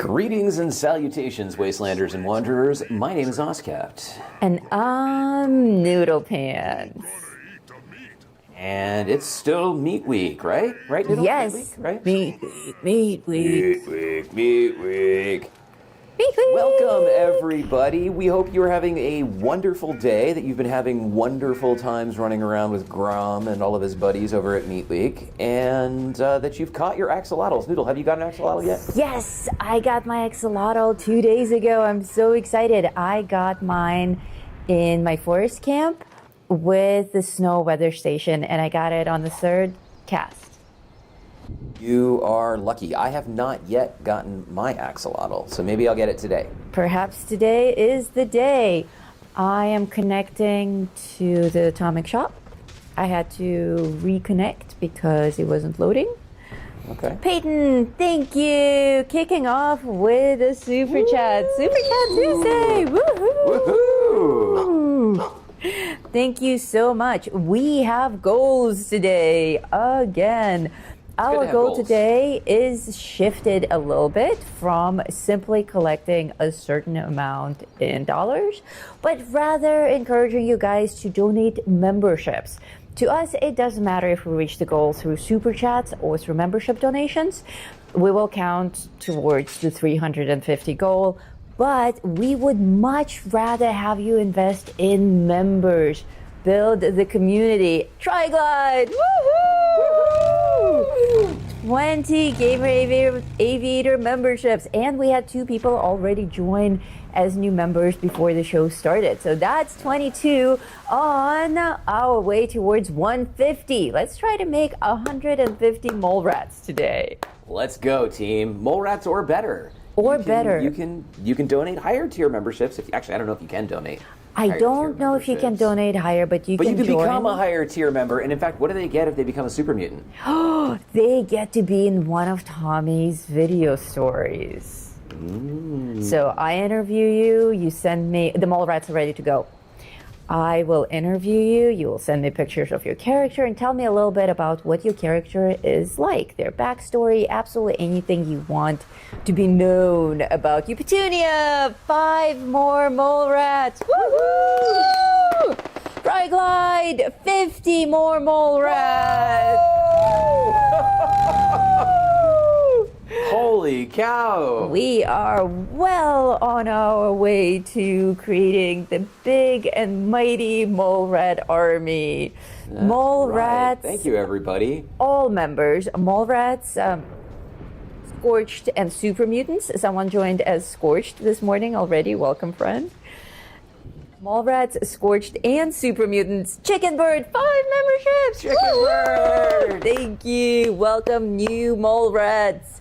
Greetings and salutations, Wastelanders and Wanderers. My name is Oscapt. And I'm Noodle Pants. And it's still Meat Week, right? Right, Noodle? Yes. Meat Week, right? Meat Week. Meat Week. Meat Week. Welcome, everybody. We hope you're having a wonderful day, that you've been having wonderful times running around with Grom and all of his buddies over at Meat Week, and that you've caught your axolotls. Noodle, have you got an axolotl yet? Yes, I got my axolotl 2 days ago. I'm so excited. I got mine in my forest camp with the snow weather station, and I got it on the third cast. You are lucky. I have not yet gotten my axolotl, so maybe I'll get it today. Perhaps today is the day. I am connecting to the Atomic Shop. I had to reconnect because it wasn't loading. Okay. Peyton, thank you. Kicking off with a Super Chat. Super Chat Tuesday. Woohoo! Woohoo! Thank you so much. We have goals today again. Our goal today is shifted a little bit from simply collecting a certain amount in dollars, but rather encouraging you guys to donate memberships. To us, it doesn't matter if we reach the goal through super chats or through membership donations. We will count towards the 350 goal, but we would much rather have you invest in members. Build the community. TriGlide! Woohoo! 20 Gamer Aviator memberships. And we had 2 people already join as new members before the show started. So that's 22 on our way towards 150. Let's try to make 150 mole rats today. Let's go, team. Mole rats or better. Better. You can donate higher tier memberships. Actually, I don't know if you can donate. I don't know if you can donate higher, but you can join. Become a higher tier member. And in fact, what do they get if they become a super mutant? They get to be in one of Tommy's video stories. So I interview you, you send me, the mole rats are ready to go. I will interview you, you will send me pictures of your character and tell me a little bit about what your character is like, their backstory, absolutely anything you want to be known about you. Petunia, 5 more mole rats. Woohoo! TriGlide, 50 more mole rats. Holy cow! We are well on our way to creating the big and mighty mole rat army. Mole rats. Thank you, everybody. All members. Mole rats, Scorched, and super mutants. Someone joined as Scorched this morning already. Welcome, friend. Mole rats, Scorched, and super mutants. Chicken Bird, 5 memberships. Chicken Bird. Thank you. Welcome, new mole rats.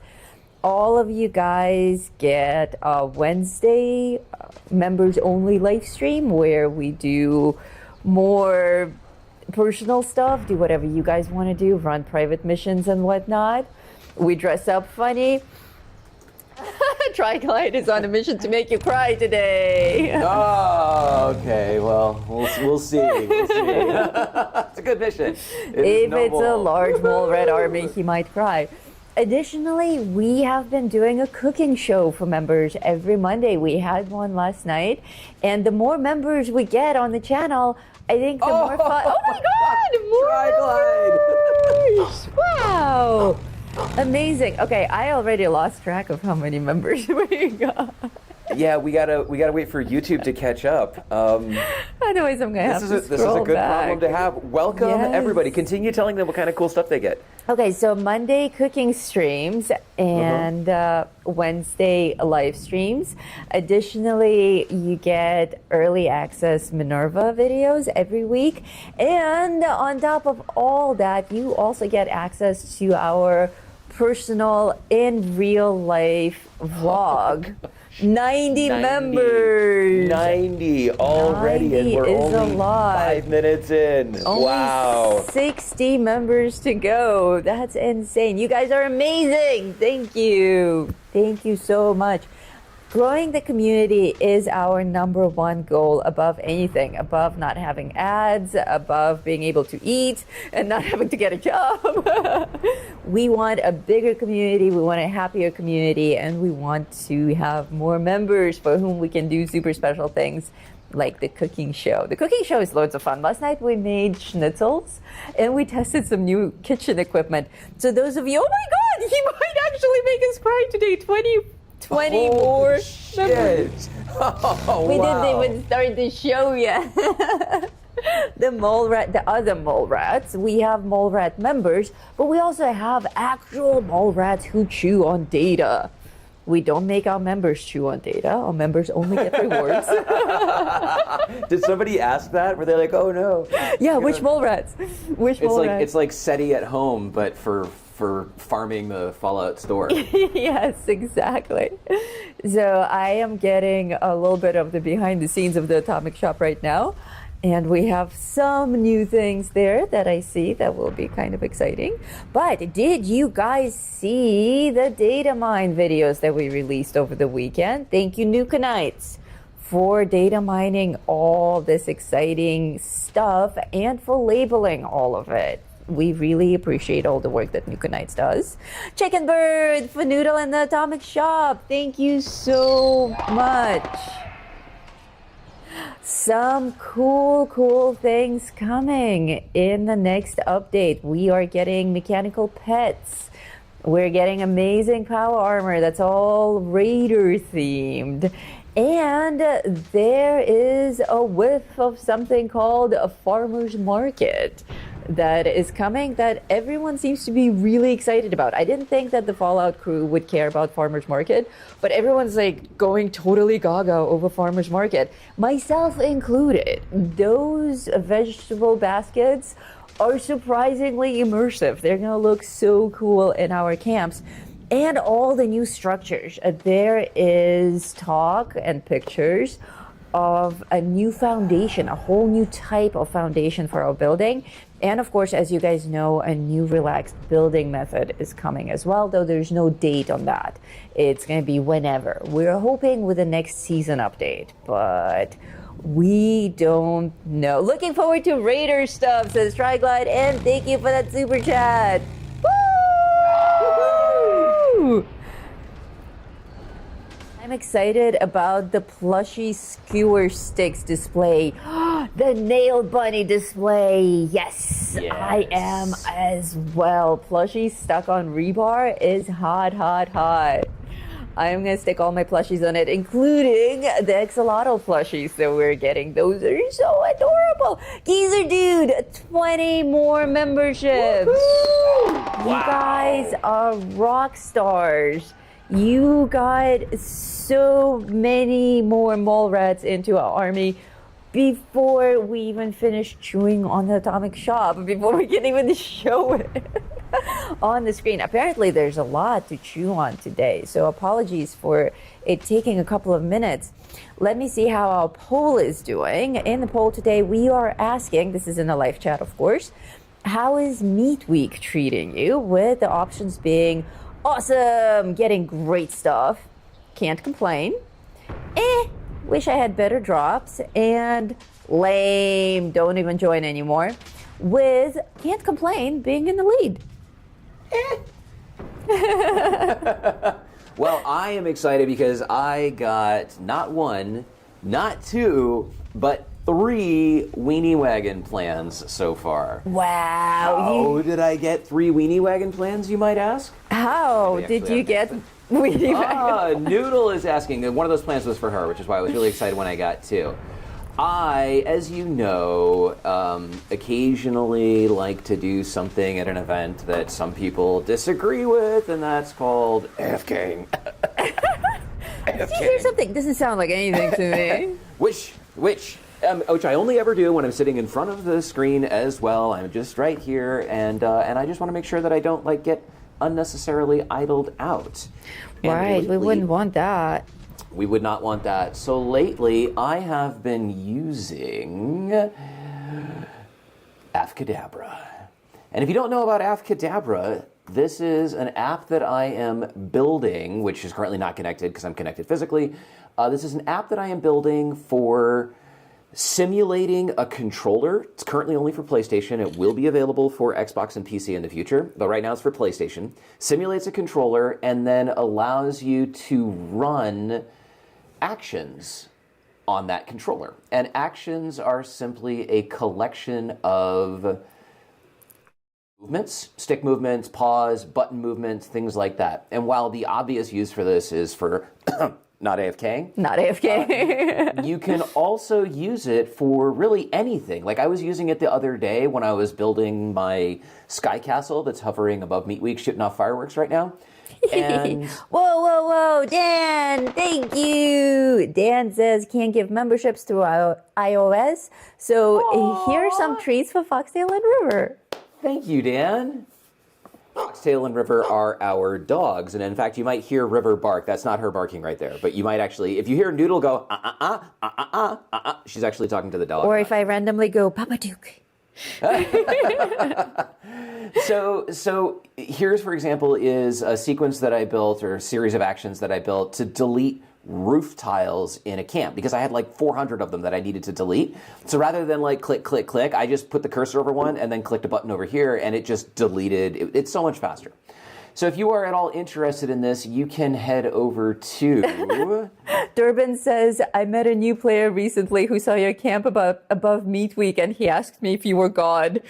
All of you guys get a Wednesday members only live stream where we do more personal stuff, do whatever you guys want to do, run private missions and whatnot. We dress up funny. TriGlide is on a mission to make you cry today. Oh, okay. Well, we'll see. We'll see. It's a good mission. If it's a large mole rat army, he might cry. Additionally, we have been doing a cooking show for members every Monday. We had one last night, and the more members we get on the channel, I think the more fun. Oh my God! More members! Wow! Amazing. Okay, I already lost track of how many members we got. Yeah, we gotta wait for YouTube to catch up. Otherwise, I'm gonna have to scroll back. This is a good problem to have. Welcome, everybody. Continue telling them what kind of cool stuff they get. Okay, so Monday cooking streams and Wednesday live streams. Additionally, you get early access Minerva videos every week. And on top of all that, you also get access to our personal in real life vlog. 90 members. 90 already, 90 and we're is only a lot. 5 minutes in. Only Wow. 60 members to go. That's insane. You guys are amazing. Thank you. Thank you so much. Growing the community is our number one goal above anything, above not having ads, above being able to eat and not having to get a job. We want a bigger community, we want a happier community, and we want to have more members for whom we can do super special things like the cooking show. The cooking show is loads of fun. Last night we made schnitzels and we tested some new kitchen equipment. So those of you, oh my God, he might actually make us cry today. 20 more members. Oh, We wow. didn't even start the show yet. The other mole rats, we have mole rat members, but we also have actual mole rats who chew on data. We don't make our members chew on data. Our members only get rewards. Did somebody ask that? Were they like, oh no? Yeah, which mole rats? Which mole rats? It's like SETI at home, but for farming the Fallout store. Yes, exactly. So I am getting a little bit of the behind the scenes of the Atomic Shop right now. And we have some new things there that I see that will be kind of exciting. But did you guys see the data mine videos that we released over the weekend? Thank you, Nukenites, for data mining all this exciting stuff and for labeling all of it. We really appreciate all the work that Nukenites does. Chicken Bird, Fanoodle, and the Atomic Shop, thank you so much. Some cool things coming in the next update. We are getting mechanical pets. We're getting amazing power armor that's all Raider themed. And there is a whiff of something called a farmer's market that is coming that everyone seems to be really excited about. I didn't think that the Fallout crew would care about farmer's market, but everyone's like going totally gaga over farmer's market, myself included. Those vegetable baskets are surprisingly immersive. They're gonna look so cool in our camps. And all the new structures. There is talk and pictures of a new foundation, a whole new type of foundation for our building. And of course, as you guys know, a new relaxed building method is coming as well, though there's no date on that. It's going to be whenever. We're hoping with the next season update, but we don't know. Looking forward to Raider stuff, says Triglide, and thank you for that super chat. Woo! I'm excited about the plushie skewer sticks display. The nail bunny display. Yes, I am as well. Plushie stuck on rebar is hot. I'm going to stick all my plushies on it, including the Axolotl plushies that we're getting. Those are so adorable. Geezer Dude, 20 more memberships. Wow. You guys are rock stars. You got so many more mole rats into our army before we even finish chewing on the Atomic Shop, before we can even show it on the screen. Apparently there's a lot to chew on today, so apologies for it taking a couple of minutes. Let me see how our poll is doing. In the poll today, we are asking, this is in a live chat of course, how is Meat Week treating you? With the options being awesome, getting great stuff, can't complain, wish I had better drops, and lame, don't even join anymore, with can't complain being in the lead. Well, I am excited because I got not one, not two, but 3 Weenie Wagon plans so far. Wow. How did I get 3 Weenie Wagon plans, you might ask? How We did actually you get have Weenie Wagon? Noodle is asking. One of those plans was for her, which is why I was really excited when I got 2. I, as you know, occasionally like to do something at an event that some people disagree with, and that's called AFKing. Here's something, doesn't sound like anything to me. Which I only ever do when I'm sitting in front of the screen as well. I'm just right here, and I just want to make sure that I don't get unnecessarily idled out. And Right, we lately, wouldn't want that. we would not want that. So lately, I have been using Afkadabra. And if you don't know about Afkadabra, This is an app that I am building, which is currently not connected because I'm connected physically. This is an app that I am building for simulating a controller. It's currently only for PlayStation. It will be available for Xbox and PC in the future, but right now it's for PlayStation. Simulates a controller and then allows you to run actions on that controller. And actions are simply a collection of movements, stick movements, pause, button movements, things like that. And while the obvious use for this is for not AFK. Not AFK. You can also use it for really anything. Like I was using it the other day when I was building my sky castle that's hovering above Meat Week, shooting off fireworks right now. And whoa, Dan, thank you. Dan says can't give memberships through iOS. So here's some treats for Foxtail and River. Thank you, Dan. Foxtail and River are our dogs, and in fact, you might hear River bark. That's not her barking right there, but you might actually, if you hear Noodle go, she's actually talking to the dog. Or if I randomly go, Papa Duke. So here's, for example, is a sequence that I built, or a series of actions that I built to delete roof tiles in a camp, because I had like 400 of them that I needed to delete. So rather than like click, click, click, I just put the cursor over one and then clicked a button over here and it just deleted. It's so much faster. So if you are at all interested in this, you can head over to... Durbin says, I met a new player recently who saw your camp above Meat Week and he asked me if you were God.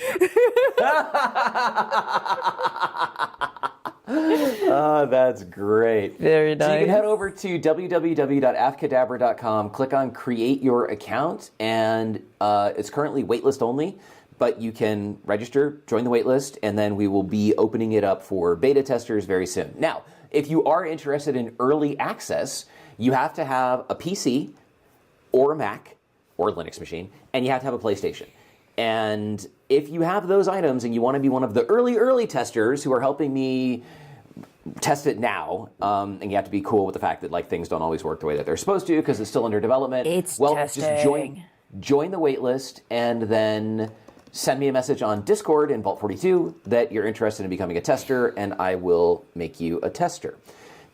Oh, that's great. Very nice. So you can head over to www.afcadabra.com, click on Create Your Account, and it's currently waitlist only, but you can register, join the waitlist, and then we will be opening it up for beta testers very soon. Now, if you are interested in early access, you have to have a PC or a Mac or Linux machine, and you have to have a PlayStation. And if you have those items and you want to be one of the early testers who are helping me test it now, and you have to be cool with the fact that like things don't always work the way that they're supposed to because it's still under development. It's Just join the waitlist and then send me a message on Discord in Vault42 that you're interested in becoming a tester, and I will make you a tester.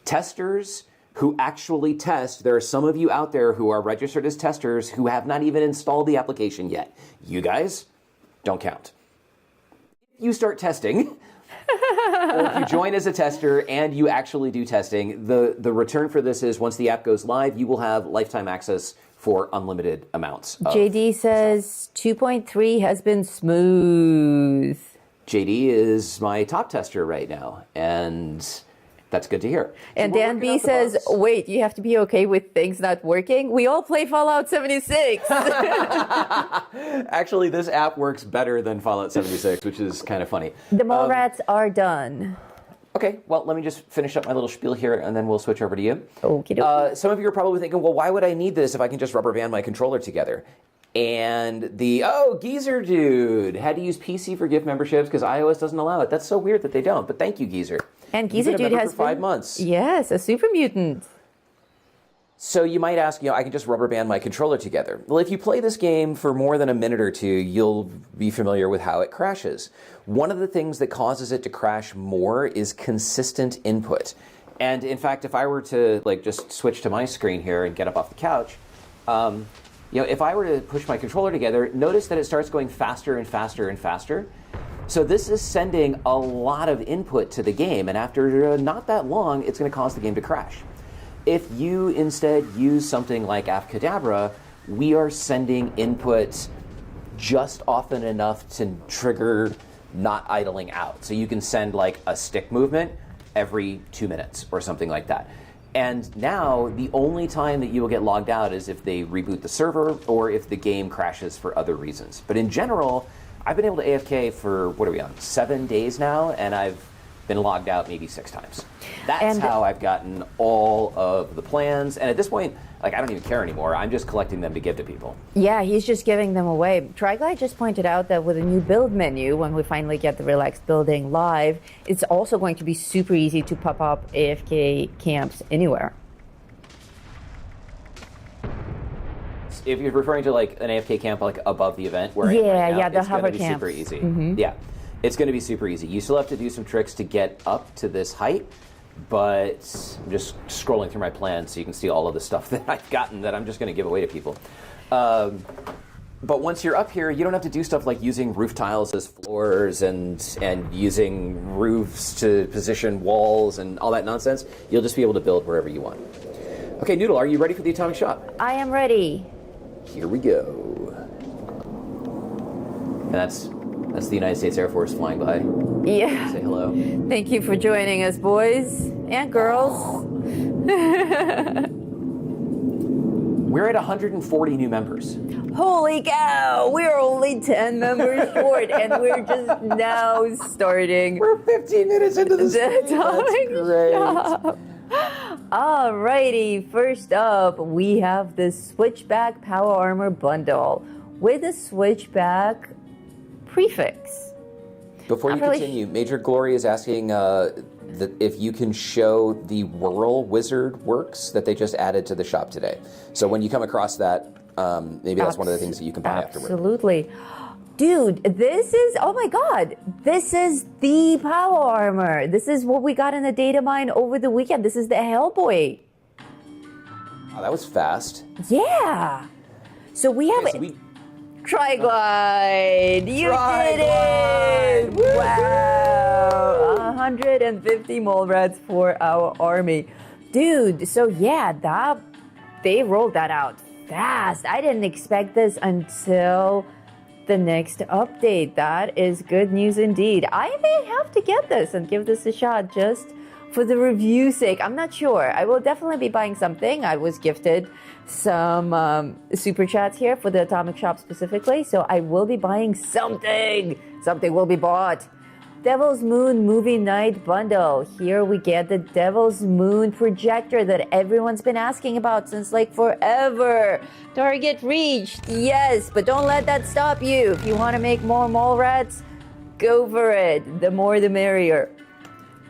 Testers who actually test, there are some of you out there who are registered as testers who have not even installed the application yet. You guys don't count. If you start testing, or if you join as a tester and you actually do testing, the return for this is once the app goes live, you will have lifetime access for unlimited amounts. JD says 2.3 has been smooth. JD is my top tester right now, and that's good to hear. And Dan B says, wait, you have to be okay with things not working? We all play Fallout 76. Actually, this app works better than Fallout 76, which is kind of funny. The mole rats are done. Okay, well, let me just finish up my little spiel here, and then we'll switch over to you. Okie dokie. Some of you are probably thinking, well, why would I need this if I can just rubber band my controller together? And Geezer Dude had to use PC for gift memberships because iOS doesn't allow it. That's so weird that they don't, but thank you, Geezer. And Geezer Dude has been 5 months. Yes, a super mutant. So you might ask, I can just rubber band my controller together. Well, if you play this game for more than a minute or two, you'll be familiar with how it crashes. One of the things that causes it to crash more is consistent input. And in fact, if I were to just switch to my screen here and get up off the couch, if I were to push my controller together, notice that it starts going faster and faster and faster. So this is sending a lot of input to the game, and after not that long, it's going to cause the game to crash. If you instead use something like Afcadabra, we are sending input just often enough to trigger not idling out. So you can send like a stick movement every 2 minutes or something like that. And now the only time that you will get logged out is if they reboot the server or if the game crashes for other reasons. But in general, I've been able to AFK for, 7 days now, and I've been logged out maybe 6 times. That's how I've gotten all of the plans. And at this point, I don't even care anymore. I'm just collecting them to give to people. Yeah, he's just giving them away. TriGlide just pointed out that with a new build menu, when we finally get the relaxed building live, it's also going to be super easy to pop up AFK camps anywhere. If you're referring to an AFK camp above the event, where the hover camp, camp, super easy. Mm-hmm. Yeah. It's going to be super easy. You still have to do some tricks to get up to this height, but I'm just scrolling through my plan so you can see all of the stuff that I've gotten that I'm just going to give away to people. But once you're up here, you don't have to do stuff like using roof tiles as floors and using roofs to position walls and all that nonsense. You'll just be able to build wherever you want. Okay, Noodle, are you ready for the atomic shop? I am ready. Here we go. And that's the United States Air Force flying by. Yeah. Say hello. Thank you for joining us, boys and girls. We're at 140 new members. Holy cow! We're only 10 members short, and we're just now starting. We're 15 minutes into this. That's great. Shop. Alrighty, first up, we have the Switchback Power Armor Bundle with the Switchback prefix. Before you continue, Major Glory is asking that if you can show the Whirl Wizard works that they just added to the shop today. So when you come across that, maybe that's one of the things that you can buy afterward. Absolutely. Dude, this is, oh my God, this is the power armor. This is what we got in the data mine over the weekend. This is the Hellboy. Oh, that was fast. Yeah. So we have Triglide. You did it. Wow. 150 mole rats for our army. Dude, so yeah, they rolled that out fast. I didn't expect this until the next update. That is good news indeed. I may have to get this and give this a shot just for the review sake. I'm not sure. I will definitely be buying something. I was gifted some super chats here for the Atomic Shop specifically, so I will be buying something. Something will be bought. Devil's Moon Movie Night Bundle. Here we get the Devil's Moon projector that everyone's been asking about since like forever. Target reached, yes, but don't let that stop you. If you want to make more mole rats, go for it. The more the merrier.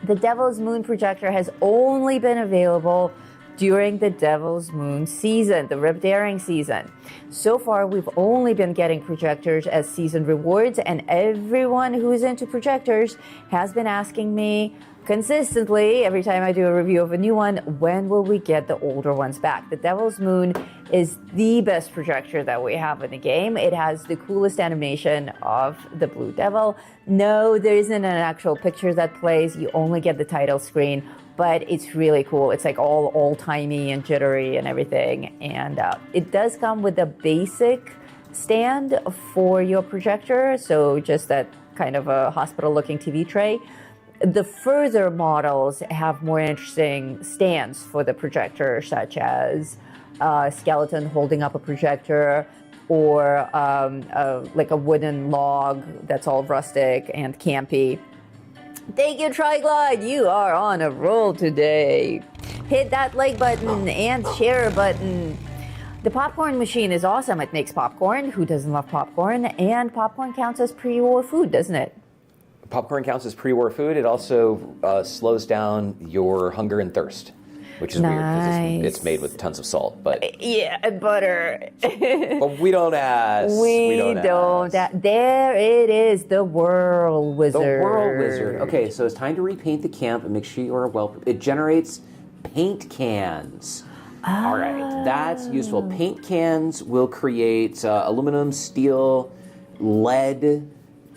The Devil's Moon projector has only been available during the Devil's Moon season, the Ripped Daring season. So far, we've only been getting projectors as season rewards, and everyone who's into projectors has been asking me consistently, every time I do a review of a new one, when will we get the older ones back? The Devil's Moon is the best projector that we have in the game. It has the coolest animation of the Blue Devil. No, there isn't an actual picture that plays. You only get the title screen, but it's really cool. It's like all old-timey and jittery and everything. And it does come with a basic stand for your projector, so just that kind of a hospital-looking TV tray. The further models have more interesting stands for the projector, such as a skeleton holding up a projector, or like a wooden log that's all rustic and campy. Thank you, Triglide. You are on a roll today. Hit that like button and share button. The popcorn machine is awesome. It makes popcorn. Who doesn't love popcorn? And popcorn counts as pre-war food, doesn't it? Popcorn counts as pre-war food. It also slows down your hunger and thirst, which is weird because it's made with tons of salt. But yeah, and butter. But we don't ask. We don't ask. There it is, the Whirl Wizard. The Whirl Wizard. Okay, so it's time to repaint the camp and make sure you are well. It generates paint cans. All right, that's useful. Paint cans will create aluminum, steel, lead,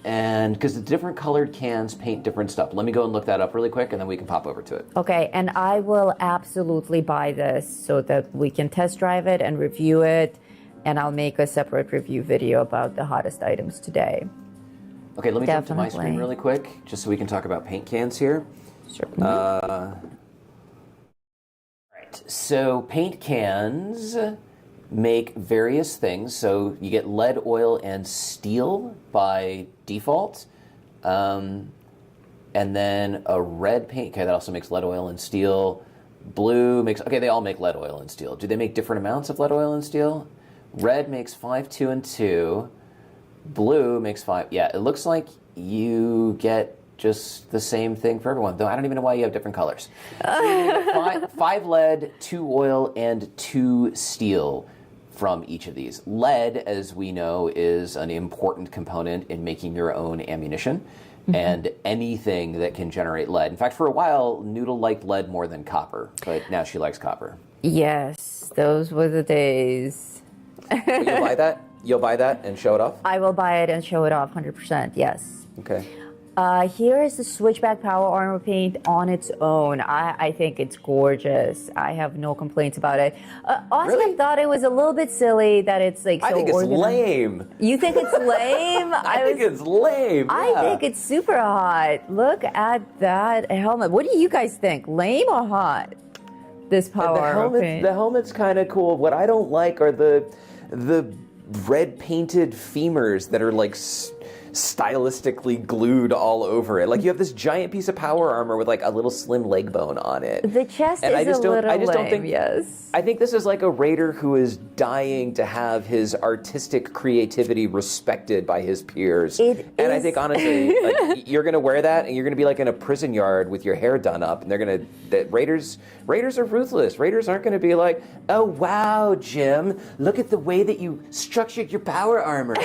and because the different colored cans paint different stuff. Let me go and look that up really quick, and then we can pop over to it. Okay, and I will absolutely buy this so that we can test drive it and review it, and I'll make a separate review video about the hottest items today. Okay, let me jump to my screen really quick, just so we can talk about paint cans here. Certainly. All right, so paint cans make various things. So you get lead, oil, and steel by default. And then a red paint, okay, that also makes lead, oil, and steel. Blue makes, okay, they all make lead, oil, and steel. Do they make different amounts of lead, oil, and steel? Red makes 5, 2, and 2. Blue makes 5. Yeah, it looks like you get just the same thing for everyone, though I don't even know why you have different colors. So you get 5 lead, 2 oil, and 2 steel from each of these. Lead, as we know, is an important component in making your own ammunition. and anything that can generate lead. In fact, for a while, Noodle liked lead more than copper, but now she likes copper. Yes, those were the days. But you'll buy that? You'll buy that and show it off? I will buy it and show it off 100%, yes. Okay. Here is the Switchback Power Armor paint on its own. I think it's gorgeous. I have no complaints about it. Oscar Really? thought it was a little bit silly that it's like so I think it's organized. lame. You think it's lame? I think it's lame. I yeah. think it's super hot. Look at that helmet. What do you guys think? Lame or hot? This power armor paint. The helmet's kind of cool. What I don't like are the red painted femurs that are like stylistically glued all over it. Like you have this giant piece of power armor with like a little slim leg bone on it. The chest And is I just a don't, little I just lame, don't think. yes. I think this is like a raider who is dying to have his artistic creativity respected by his peers. I think honestly, like, you're gonna wear that and you're gonna be like in a prison yard with your hair done up, and raiders are ruthless. Raiders aren't gonna be like, oh wow, Jim, look at the way that you structured your power armor.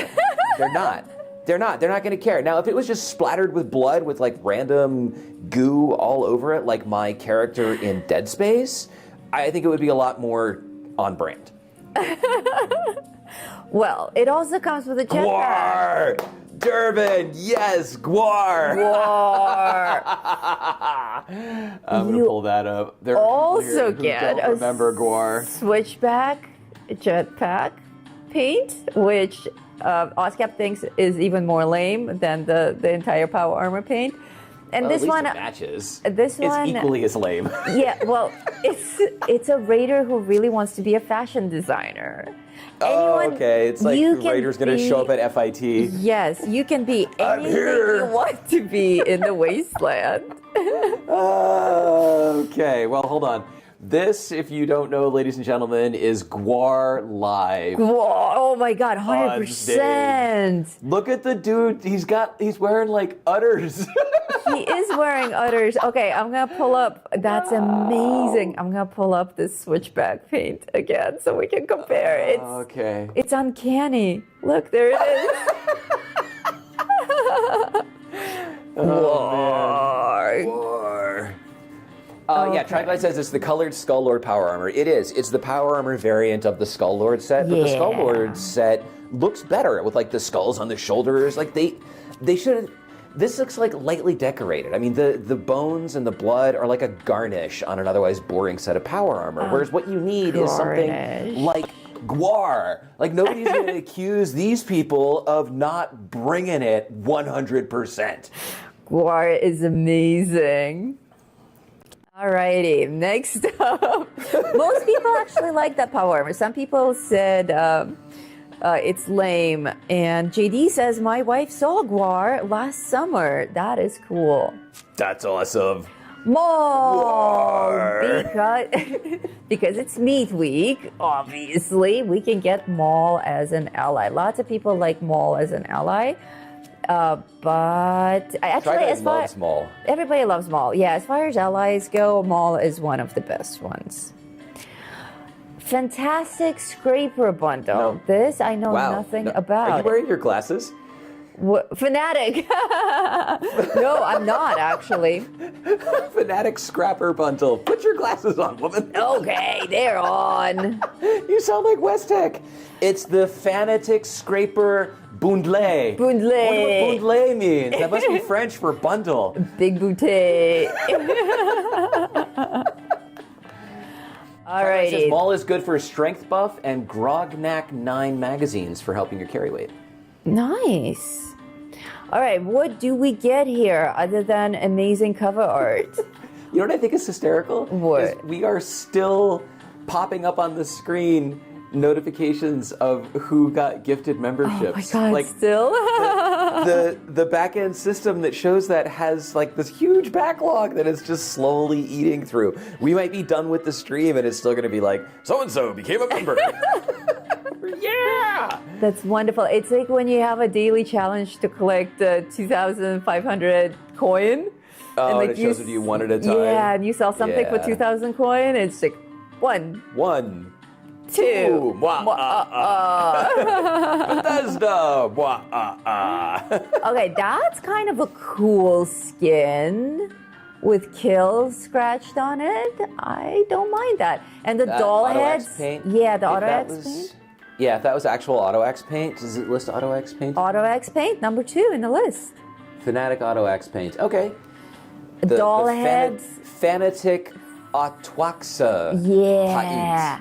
They're not. They're not going to care. Now, if it was just splattered with blood with like random goo all over it, like my character in Dead Space, I think it would be a lot more on brand. Well, it also comes with a jetpack. Gwar! Durbin, yes, Gwar! Gwar! I'm going to pull that up. There are people Also here who get don't remember Gwar. Switchback jetpack paint, which Oscap thinks is even more lame than the entire power armor paint. And Well, this at least one it matches. This one, it's equally as lame. yeah, well, it's a raider who really wants to be a fashion designer. Okay. It's like you the can Raider's going to be- show up at FIT. Yes, you can be I'm anything here. you want to be in the wasteland. Okay, well, hold on. This, if you don't know, ladies and gentlemen, is Gwar Live. Whoa, oh my god, On 100%. Look at the dude. He's wearing like udders. He is wearing udders. Okay, I'm gonna pull up. That's amazing. I'm gonna pull up this switchback paint again so we can compare. Okay. It's uncanny. Look, there it is. Gwar. Yeah, Tribite says it's the colored Skull Lord power armor. It is. It's the power armor variant of the Skull Lord set, but the Skull Yeah. Lord set looks better with like the skulls on the shoulders. Like they should. This looks like lightly decorated. I mean, the bones and the blood are like a garnish on an otherwise boring set of power armor. Whereas what you need is something Garnish. like Gwar. Like nobody's going to accuse these people of not bringing it 100%. Gwar is amazing. Alrighty, next up. Most people actually like that power armor. Some people said it's lame. And JD says, my wife saw Gwar last summer. That is cool. That's awesome. Maul! Gwar. Because it's Meat Week, obviously, we can get Maul as an ally. Lots of people like Maul as an ally. But actually, Tribite loves Maul. Everybody loves Maul. Yeah, as far as allies go, Maul is one of the best ones. Fantastic Scraper Bundle. No. This I know Wow. nothing No. about. Are you wearing your glasses? Fanatic. No, I'm not actually. Fanatic Scrapper Bundle. Put your glasses on, woman. Okay, they're on. You sound like Westec. It's the Fanatic Scraper Bundle. Bundle. I wonder what Bundle means. That must be French for bundle. Big bouteille. It says Alrighty. Maul is good for strength buff and Grognak 9 magazines for helping your carry weight. Nice. All right, what do we get here other than amazing cover art? You know what I think is hysterical? What? Is we are still popping up on the screen notifications of who got gifted memberships. Oh my god, like still? the back end system that shows that has like this huge backlog that is just slowly eating through. We might be done with the stream and it's still going to be like so and so became a member. Yeah. That's wonderful. It's like when you have a daily challenge to collect 2,500 coin. Oh, like and it shows it to you one at a time. Yeah, and you sell something for Yeah. 2,000 coin. It's like one. two. Bethesda. Okay, that's kind of a cool skin with kill scratched on it. I don't mind that. And the doll heads. Paint, yeah, the AutoX paint. Yeah, if that was actual AutoX paint, does it list AutoX paint? AutoX paint, number 2 in the list. Fanatic AutoX paint. Okay. Doll heads. Fanatic Atwaxa. Yeah.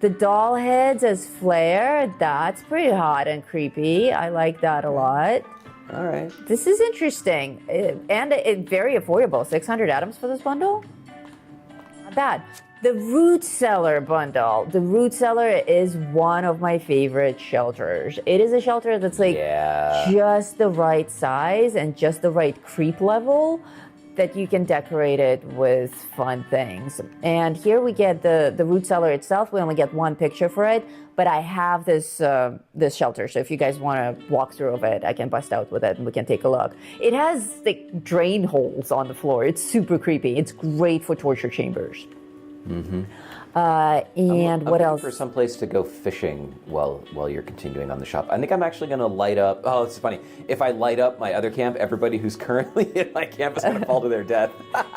The doll heads as flare, that's pretty hot and creepy. I like that a lot. All right. This is interesting. And very affordable. 600 atoms for this bundle? Not bad. The Root Cellar bundle. The Root Cellar is one of my favorite shelters. It is a shelter that's like just the right size and just the right creep level that you can decorate it with fun things. And here we get the Root Cellar itself. We only get one picture for it, but I have this this shelter. So if you guys want to walk through of it, I can bust out with it and we can take a look. It has like drain holes on the floor. It's super creepy. It's great for torture chambers. Mm-hmm. And I'm what else? For some place to go fishing while you're continuing on the shop. I think I'm actually going to light up. Oh, it's funny. If I light up my other camp, everybody who's currently in my camp is going to fall to their death.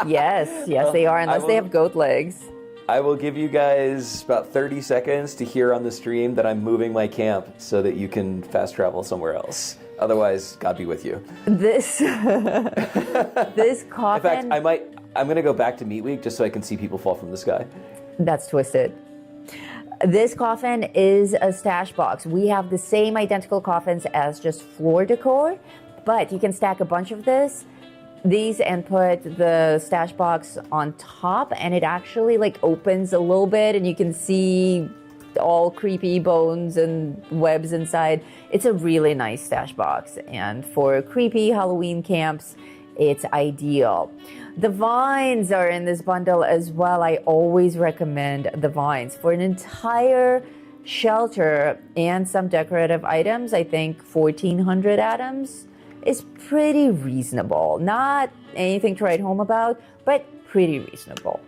yes, they are, unless they have goat legs. I will give you guys about 30 seconds to hear on the stream that I'm moving my camp so that you can fast travel somewhere else. Otherwise, God be with you. This this coffin. In fact, I'm going to go back to Meat Week just so I can see people fall from the sky. That's twisted. This coffin is a stash box. We have the same identical coffins as just floor decor, but you can stack a bunch of these and put the stash box on top, and it actually like opens a little bit and you can see all creepy bones and webs inside. It's a really nice stash box, and for creepy Halloween camps, it's ideal. The vines are in this bundle as well. I always recommend the vines. For an entire shelter and some decorative items, I think 1,400 atoms is pretty reasonable. Not anything to write home about, but pretty reasonable.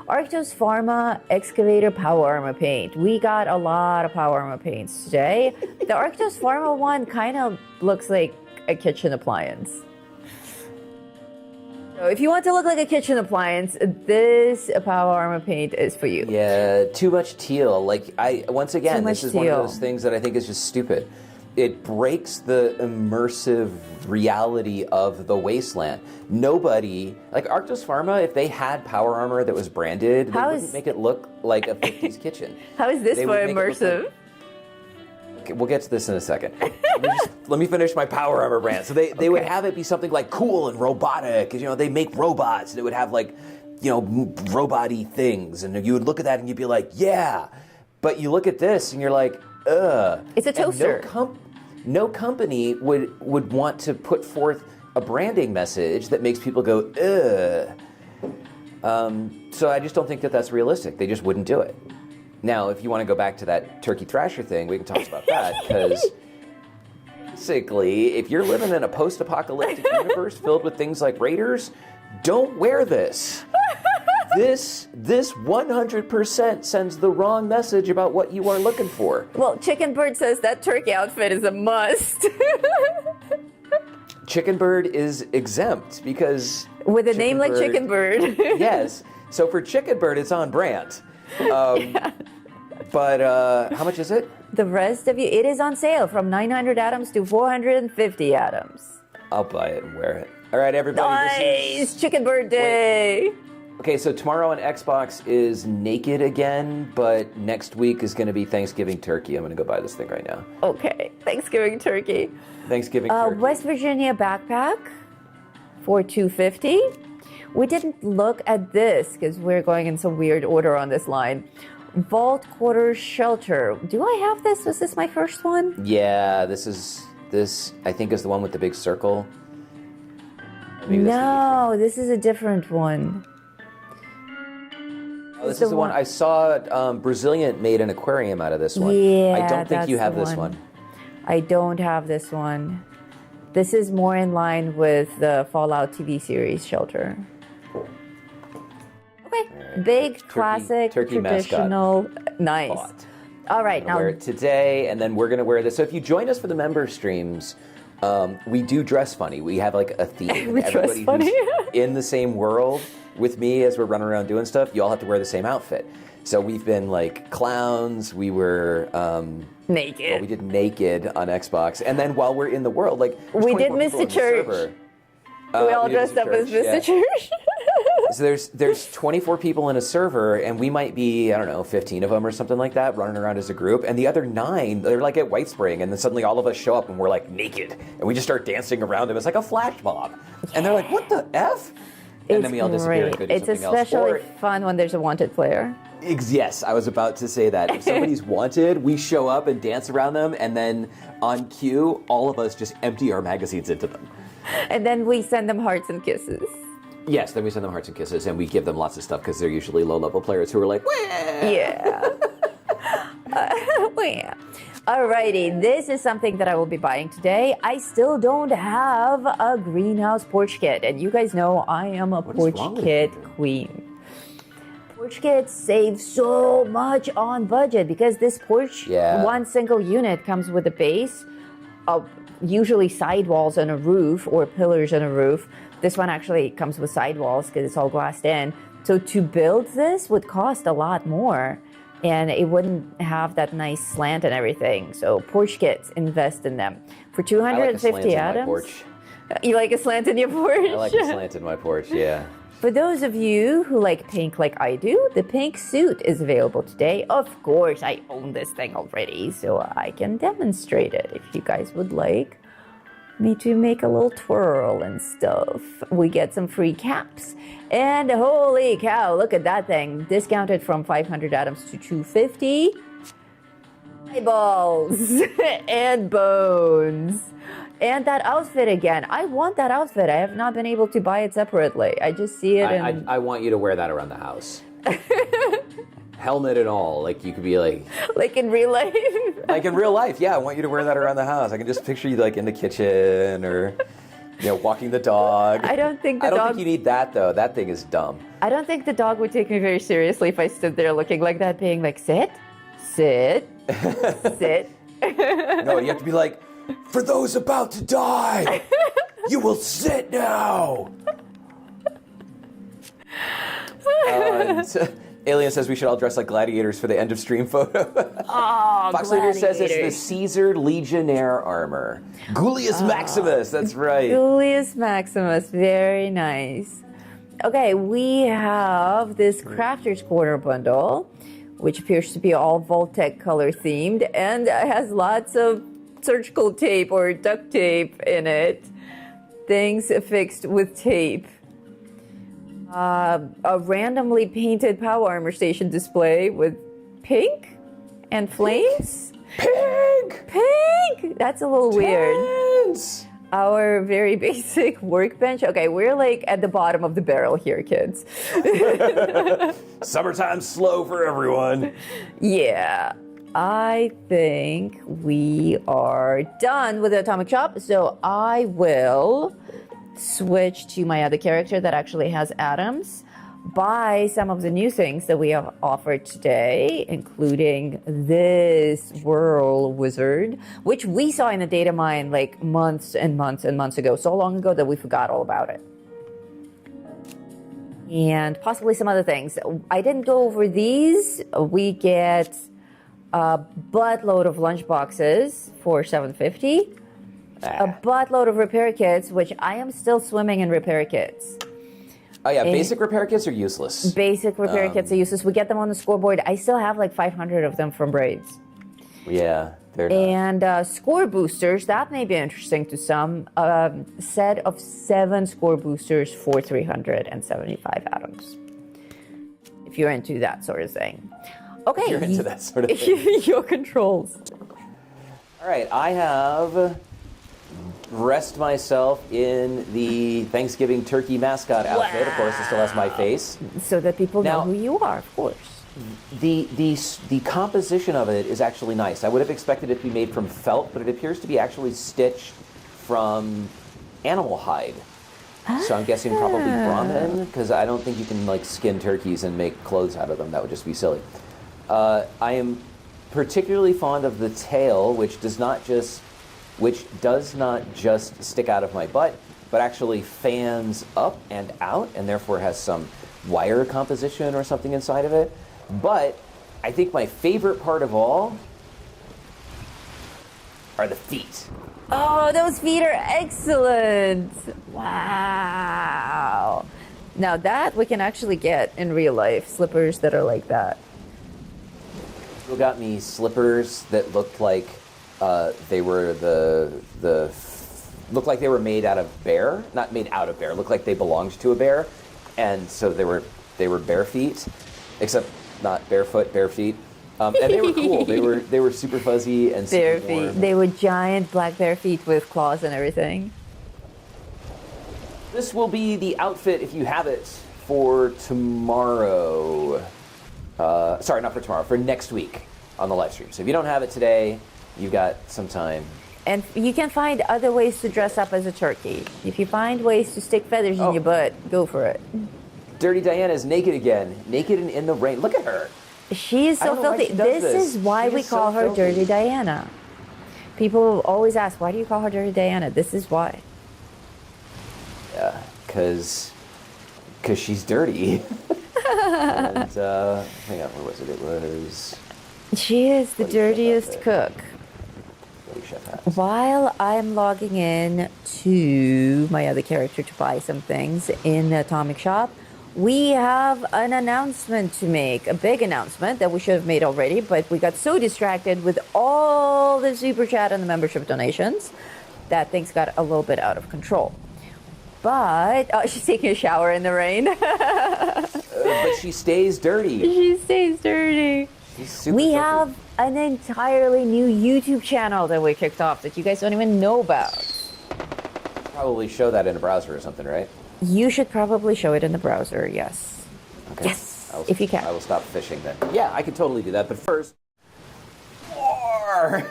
Arctos Pharma Excavator Power Armor Paint. We got a lot of power armor paints today. The Arctos Pharma one kind of looks like a kitchen appliance. So if you want to look like a kitchen appliance, this power armor paint is for you. Yeah, too much teal. Like once again, this is teal. one of those things that I think is just stupid. It breaks the immersive reality of the wasteland. Nobody, like Arctos Pharma, if they had power armor that was branded, they wouldn't make it look like a 50s kitchen. How is this for immersive? Okay, we'll get to this in a second. Let me finish my power armor brand. So they would have it be something like cool and robotic. You know, they make robots, and it would have like, you know, robot-y things, and you would look at that and you'd be like, yeah. But you look at this and you're like, ugh. It's a toaster. No company would want to put forth a branding message that makes people go, ugh. So I just don't think that that's realistic. They just wouldn't do it. Now, if you want to go back to that Turkey Thrasher thing, we can talk about that, because basically, if you're living in a post-apocalyptic universe filled with things like raiders, don't wear this. This 100% sends the wrong message about what you are looking for. Well, Chicken Bird says that turkey outfit is a must. Chicken Bird is exempt because... With a name like Chicken Bird. Yes. So for Chicken Bird, it's on brand. Yeah. But how much is it? The rest of you, it is on sale from 900 atoms to 450 atoms. I'll buy it and wear it. All right, everybody. Nice! Chicken Bird Day! Okay, so tomorrow on Xbox is Naked again, but next week is going to be Thanksgiving Turkey. I'm going to go buy this thing right now. Okay, Thanksgiving Turkey. Thanksgiving Turkey. West Virginia backpack for $250. We didn't look at this because we're going in some weird order on this line. Vault Quarters Shelter. Do I have this? Was this my first one? Yeah, this I think is the one with the big circle. No, this is a different one. Oh, this is the one I saw. Brazilian made an aquarium out of this one. Yeah, I don't think you have this one. I don't have this one. This is more in line with the Fallout TV series Shelter. Okay, Okay. Big, classic, turkey traditional, nice. Bought. All right, now Wear it today, and then we're gonna wear this. So if you join us for the member streams, we do dress funny. We have like a theme. We dress funny. Who's in the same world with me as we're running around doing stuff, you all have to wear the same outfit. So we've been like clowns. We were naked. Well, we did naked on Xbox, and then while we're in the world, like we did Mr. Church. We all dressed up as Mr. Church. So there's 24 people in a server, and we might be, I don't know, 15 of them or something like that, running around as a group. And the other 9, they're like at White Spring, and then suddenly all of us show up and we're like naked, and we just start dancing around them. It's like a flash mob, and they're like, "What the f?" And then we all disappear and go do It's something especially else. fun when there's a wanted player. Yes, I was about to say that. If somebody's wanted, we show up and dance around them, and then on cue, all of us just empty our magazines into them. And then we send them hearts and kisses. Yes, then we send them hearts and kisses, and we give them lots of stuff because they're usually low-level players who are like, "Wah!" Yeah. Yeah. Alrighty, this is something that I will be buying today. I still don't have a greenhouse porch kit, and you guys know I am a porch kit queen. Porch kits save so much on budget because this porch, one single unit comes with a base, usually sidewalls and a roof or pillars and a roof. This one actually comes with sidewalls because it's all glassed in. So to build this would cost a lot more, and it wouldn't have that nice slant and everything. So porch kits, invest in them. For 250 atoms. You like a slant in your porch? I like a slant in my porch, yeah. For those of you who like pink like I do, the pink suit is available today. Of course, I own this thing already, so I can demonstrate it if you guys would like me to make a little twirl and stuff. We get some free caps. And holy cow, look at that thing. Discounted from 500 atoms to 250. Eyeballs and bones. And that outfit again. I want that outfit. I have not been able to buy it separately. I just see it I want you to wear that around the house. Helmet and all. Like you could be like... Like in real life? Like in real life, yeah. I want you to wear that around the house. I can just picture you like in the kitchen or, walking the dog. I don't think I don't think you need that though. That thing is dumb. I don't think the dog would take me very seriously if I stood there looking like that, being like, sit, sit, sit. No, you have to be like, for those about to die, you will sit now. Alien says we should all dress like gladiators for the end of stream photo. Oh, Fox Leader says it's the Caesar Legionnaire armor. Gullius Maximus, that's right. Gullius Maximus, very nice. Okay, we have this Crafter's Corner bundle, which appears to be all Vault-Tec color themed and has lots of surgical tape or duct tape in it. Things affixed with tape. A randomly painted power armor station display with pink and flames. Pink! That's a little weird. Our very basic workbench. Okay, we're like at the bottom of the barrel here, kids. Summertime slow for everyone. Yeah. I think we are done with the Atomic Shop, so I will switch to my other character that actually has atoms, buy some of the new things that we have offered today, including this Whirl Wizard, which we saw in the data mine like months and months and months ago, so long ago that we forgot all about it. And possibly some other things. I didn't go over these. We get a buttload of lunch boxes for $7.50. A buttload of repair kits, which I am still swimming in repair kits. Oh yeah, basic repair kits are useless. Basic repair kits are useless. We get them on the scoreboard. I still have like 500 of them from Braids. Yeah, they're And score boosters, that may be interesting to some. A set of 7 score boosters for 375 atoms. If you're into that sort of thing. Okay. If you're into that sort of thing. Your controls. All right, I have dressed myself in the Thanksgiving turkey mascot outfit. Of course, it still has my face. So that people Now, know who you are, of course. The composition of it is actually nice. I would have expected it to be made from felt, but it appears to be actually stitched from animal hide. So I'm guessing probably Brahmin, because I don't think you can like skin turkeys and make clothes out of them. That would just be silly. I am particularly fond of the tail, which does not just stick out of my butt, but actually fans up and out, and therefore has some wire composition or something inside of it. But I think my favorite part of all are the feet. Oh, those feet are excellent. Wow. Now that we can actually get in real life, slippers that are like that. People got me slippers that looked like they were looked like they were made out of bear, not made out of bear, looked like they belonged to a bear, and so they were bare feet, except not barefoot, bare feet. And they were cool. They were super fuzzy and super Bare feet. warm. They were giant black bear feet with claws and everything. This will be the outfit, if you have it, for tomorrow. Sorry, not for tomorrow, for next week on the live stream. So if you don't have it today, you've got some time. And you can find other ways to dress up as a turkey. If you find ways to stick feathers in your butt, go for it. Dirty Diana is naked again. Naked and in the rain. Look at her. She is so filthy. This is why we call her Dirty Diana. People always ask, why do you call her Dirty Diana? This is why. Yeah, because she's dirty. And, hang on, what was it? It was... She is the dirtiest cook. Bloody Chef Hat. While I'm logging in to my other character to buy some things in the Atomic Shop, we have an announcement to make, a big announcement that we should have made already, but we got so distracted with all the super chat and the membership donations that things got a little bit out of control. But she's taking a shower in the rain. But she stays dirty. She stays dirty. She's super We filthy. have an entirely new YouTube channel that we kicked off that you guys don't even know about. Probably show that in a browser or something, right? You should probably show it in the browser, yes. Okay. Yes, if you can. I will stop fishing then. Yeah, I could totally do that, but first... War!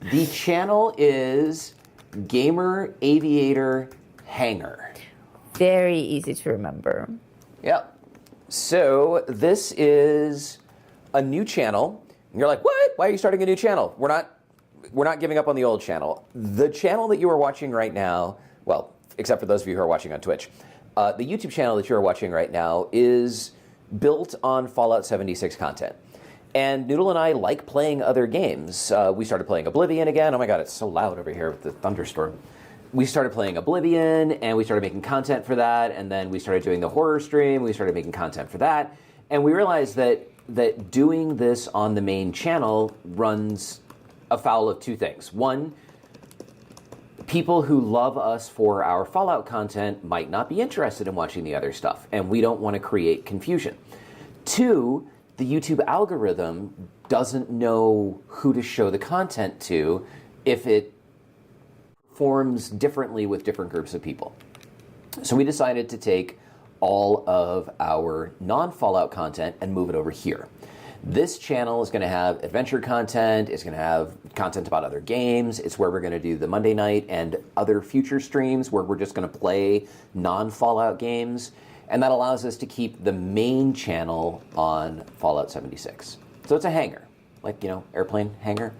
The channel is Gamer Aviator Hangar. Very easy to remember. Yep. So this is a new channel. And you're like, what? Why are you starting a new channel? We're not giving up on the old channel. The channel that you are watching right now, well, except for those of you who are watching on Twitch, the YouTube channel that you are watching right now is built on Fallout 76 content. And Noodle and I like playing other games. We started playing Oblivion again. Oh my god, it's so loud over here with the thunderstorm. We started playing Oblivion, and we started making content for that, and then we started doing the horror stream, we started making content for that, and we realized that doing this on the main channel runs afoul of two things. One, people who love us for our Fallout content might not be interested in watching the other stuff, and we don't want to create confusion. Two, the YouTube algorithm doesn't know who to show the content to if it performs differently with different groups of people. So we decided to take all of our non-Fallout content and move it over here. This channel is going to have adventure content, it's going to have content about other games, it's where we're going to do the Monday night and other future streams where we're just going to play non-Fallout games, and that allows us to keep the main channel on Fallout 76. So it's a hangar, like, airplane hangar,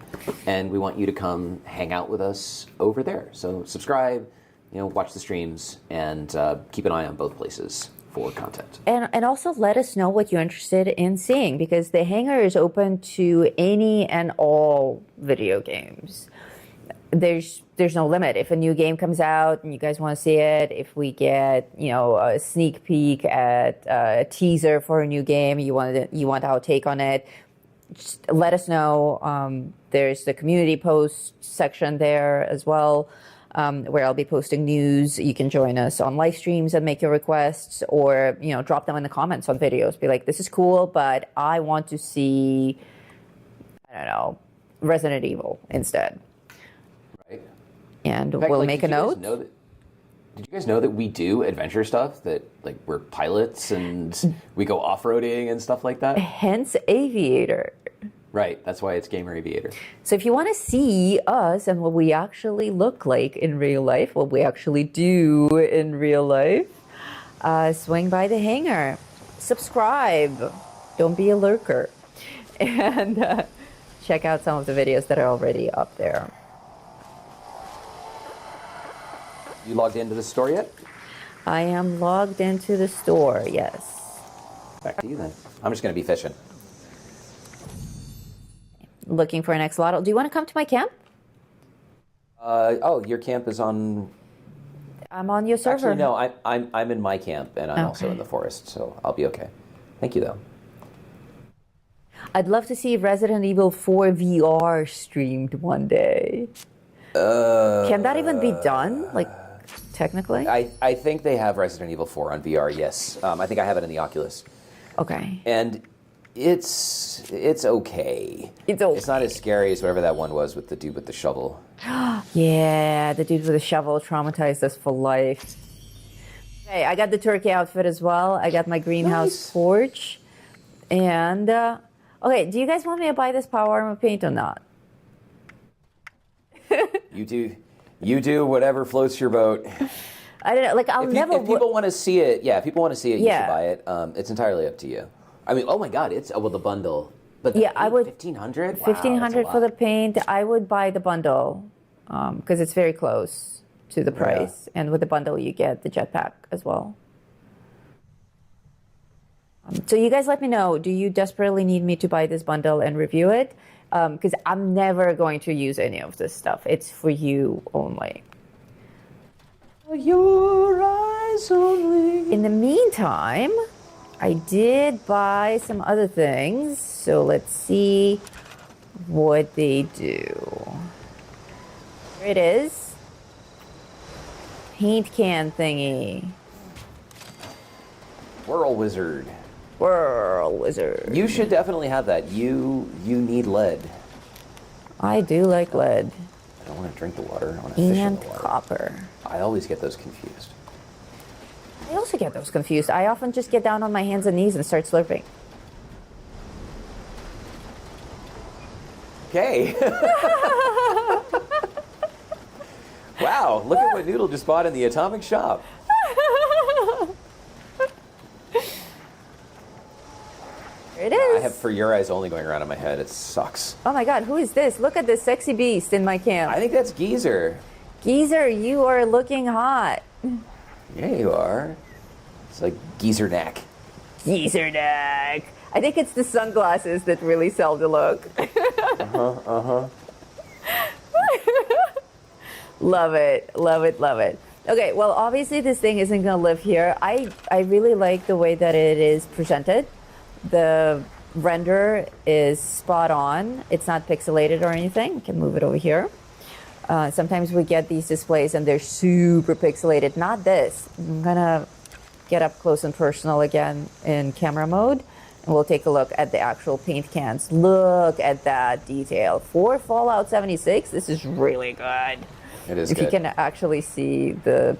and we want you to come hang out with us over there. So subscribe, watch the streams, and keep an eye on both places for content. And also let us know what you're interested in seeing, because the hangar is open to any and all video games. There's no limit. If a new game comes out and you guys want to see it, if we get a sneak peek at a teaser for a new game, you want our take on it, just let us know. There's the community post section there as well, where I'll be posting news. You can join us on live streams and make your requests, or drop them in the comments on videos. Be like, this is cool, but I want to see, I don't know, Resident Evil instead. Right. And In fact, we'll make a note. Did you guys know that we do adventure stuff? That we're pilots and we go off-roading and stuff like that? Hence Aviator. Right, that's why it's Gamer Aviator. So if you want to see us and what we actually look like in real life, what we actually do in real life, swing by the hangar, subscribe, don't be a lurker, and check out some of the videos that are already up there. You logged into the store yet? I am logged into the store, yes. Back to you then. I'm just going to be fishing. Looking for an axolotl. Do you want to come to my camp? Oh, your camp is on... I'm on your server. Actually, no, I'm in my camp, and I'm also in the forest, so I'll be okay. Thank you, though. I'd love to see Resident Evil 4 VR streamed one day. Can that even be done? Like, technically? I think they have Resident Evil 4 on VR, yes. I think I have it in the Oculus. Okay. And it's okay. It's okay. It's not as scary as whatever that one was with the dude with the shovel. Yeah, the dude with the shovel traumatized us for life. Hey, I got the turkey outfit as well. I got my greenhouse forge. And, okay, do you guys want me to buy this power armor paint or not? You do whatever floats your boat. I don't know, like, If people want to see it, you should buy it. It's entirely up to you. I mean, oh my God, it's the bundle. But I would 1,500. Wow, 1,500 for the paint. I would buy the bundle because it's very close to the price, and with the bundle you get the jetpack as well. So you guys let me know. Do you desperately need me to buy this bundle and review it? Because I'm never going to use any of this stuff. It's for you only. Your eyes only. In the meantime, I did buy some other things. So let's see what they do. Here it is. Paint can thingy. Whirl Wizard. Whirl Wizard. You should definitely have that. You need lead. I do like lead. I don't want to drink the water. I want to fish in And the water. copper. I always get those confused. I also get those confused. I often just get down on my hands and knees and start slurping. Okay. Wow, look at what Noodle just bought in the Atomic Shop. There it is. I have For Your Eyes Only going around in my head. It sucks. Oh my god, who is this? Look at this sexy beast in my camp. I think that's Geezer. Geezer, you are looking hot. Yeah, you are. It's like Geezer Knack. Geezer neck. I think it's the sunglasses that really sell the look. Love it, love it, love it. Okay, well, obviously this thing isn't going to live here. I really like the way that it is presented. The render is spot on. It's not pixelated or anything. We can move it over here. Sometimes we get these displays and they're super pixelated. Not this. I'm going to get up close and personal again in camera mode. And we'll take a look at the actual paint cans. Look at that detail. For Fallout 76, this is really good. It is If good. you can actually see the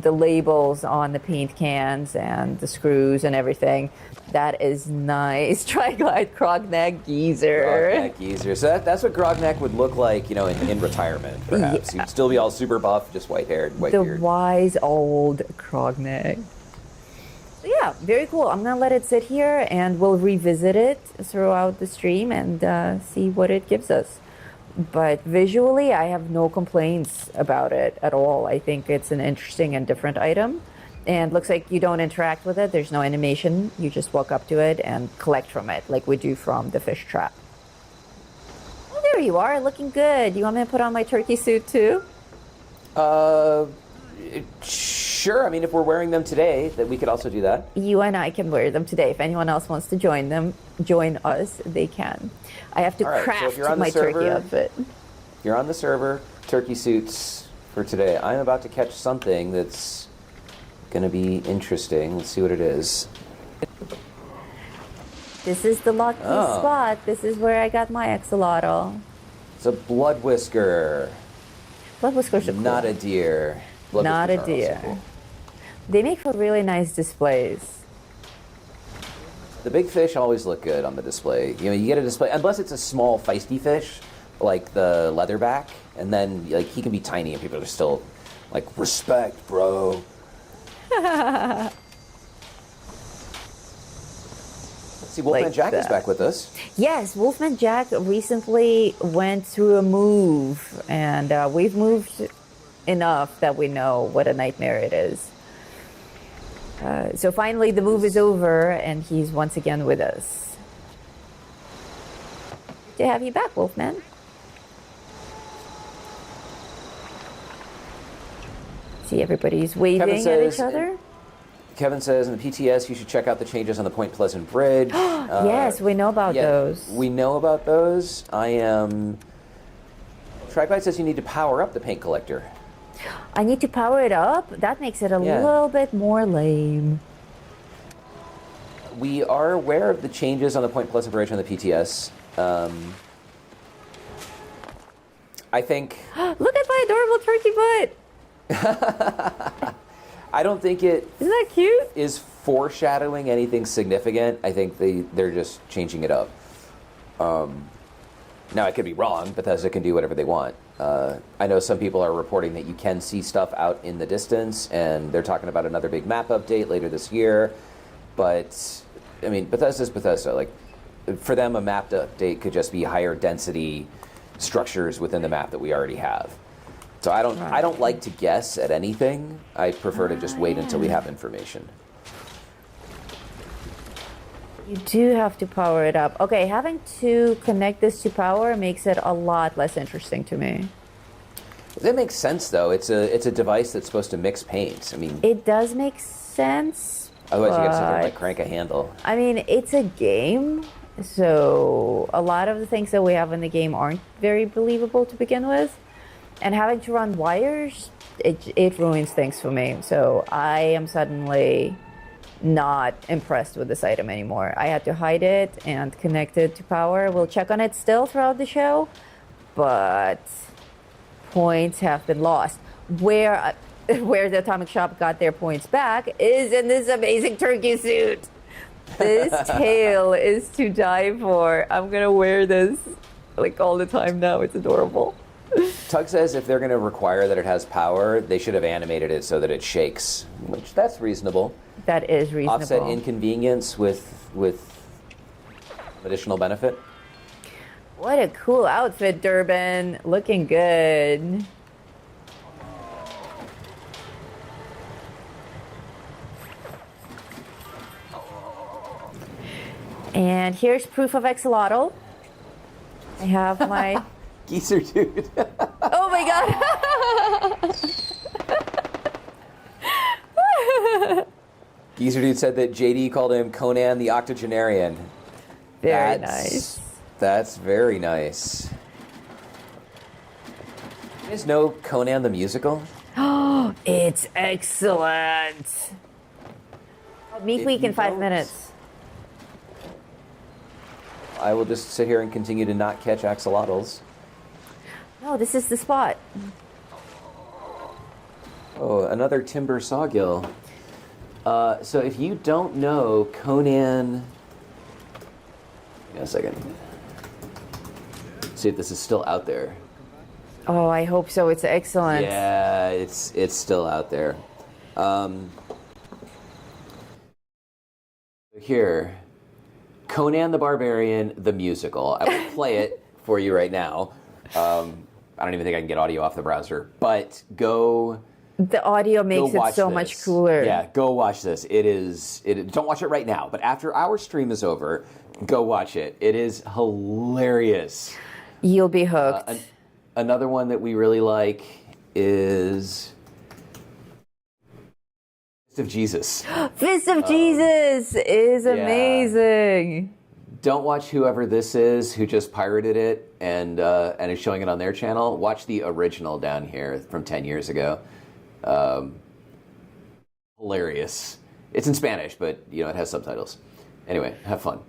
labels on the paint cans and the screws and everything, that is nice. Tri-Glide Grognak Geezer. Grognak Geezer. So that's what Grognak would look like, in retirement, perhaps. Yeah. He'd still be all super buff, just white-haired, white The beard. wise old Grognak. So yeah, very cool. I'm gonna let it sit here and we'll revisit it throughout the stream and see what it gives us. But visually, I have no complaints about it at all. I think it's an interesting and different item. And looks like you don't interact with it. There's no animation. You just walk up to it and collect from it, like we do from the fish trap. Oh, there you are, looking good. You want me to put on my turkey suit too? Sure. I mean, if we're wearing them today, that we could also do that. You and I can wear them today. If anyone else wants to join us, they can. I have to All right, so if craft you're on the my turkey server- outfit. You're on the server, turkey suits for today. I'm about to catch something that's going to be interesting. Let's see what it is. This is the lucky Oh. spot. This is where I got my axolotl. It's a blood whisker, Blood whiskers are cool. not a deer. Blood Not a whiskers are also deer. cool. They make for really nice displays. The big fish always look good on the display. You know, you get a display unless it's a small, feisty fish like the leatherback, and then like he can be tiny, and people are still like, respect, bro. See, Wolfman Like Jack is that. back with us. Yes, Wolfman Jack recently went through a move, and we've moved enough that we know what a nightmare it is. So finally, the move is over, and he's once again with us. Good to have you back, Wolfman. See, everybody's waving at each other. Kevin says in the PTS you should check out the changes on the Point Pleasant Bridge. Yes, we know about those. We know about those. TriBite says you need to power up the paint collector. I need to power it up? That makes it a Yeah. little bit more lame. We are aware of the changes on the Point Pleasant Bridge on the PTS. I think... Look at my adorable turkey butt! I don't think it Isn't that cute? is foreshadowing anything significant. I think they're just changing it up. Now, I could be wrong. Bethesda can do whatever they want. I know some people are reporting that you can see stuff out in the distance, and they're talking about another big map update later this year. But, I mean, Bethesda's Bethesda. Like, for them, a map update could just be higher density structures within the map that we already have. So I don't like to guess at anything. I prefer to just wait until we have information. You do have to power it up. Okay, having to connect this to power makes it a lot less interesting to me. That makes sense, though. It's a device that's supposed to mix paint. I mean, It does make sense. otherwise you gotta sit there and but- like crank a handle. I mean, it's a game, so a lot of the things that we have in the game aren't very believable to begin with. And having to run wires, it ruins things for me. So I am suddenly not impressed with this item anymore. I had to hide it and connect it to power. We'll check on it still throughout the show, but points have been lost. Where the Atomic Shop got their points back is in this amazing turkey suit. This tail is to die for. I'm gonna wear this like all the time now. It's adorable. Tug says if they're going to require that it has power, they should have animated it so that it shakes, which that's reasonable. That is reasonable. Offset inconvenience with additional benefit. What a cool outfit, Durbin. Looking good. And here's proof of axolotl. I have my... Geezer dude. Oh my god! Geezer dude said that JD called him Conan the Octogenarian. Very nice. That's very nice. You guys know Conan the Musical? It's excellent. Meek If Week you in 5 don't- minutes. I will just sit here and continue to not catch axolotls. No, this is the spot. Oh, another timber sawgill. So if you don't know Conan... Give me a second. See if this is still out there. Oh, I hope so. It's excellent. Yeah, it's still out there. Here, Conan the Barbarian, the musical. I will play it for you right now. I don't even think I can get audio off the browser, but go The audio makes it watch so this. much cooler. Yeah, go watch this. Don't watch it right now, but after our stream is over, go watch it. It is hilarious. You'll be hooked. Another one that we really like is Fist of Jesus. Fist of Jesus is yeah. amazing. Don't watch whoever this is who just pirated it and is showing it on their channel. Watch the original down here from 10 years ago. Hilarious. It's in Spanish, but it has subtitles. Anyway, have fun.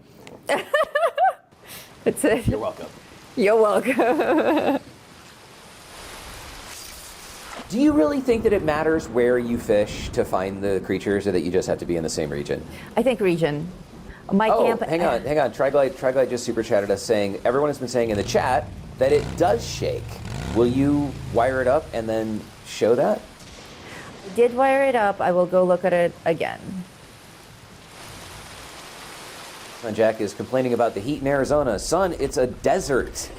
That's it. You're welcome. You're welcome. Do you really think that it matters where you fish to find the creatures, or that you just have to be in the same region? I think region. My camp. Hang on. Triglite just super chatted us saying everyone has been saying in the chat that it does shake. Will you wire it up and then show that? I did wire it up. I will go look at it again. Son Jack is complaining about the heat in Arizona. Son, it's a desert.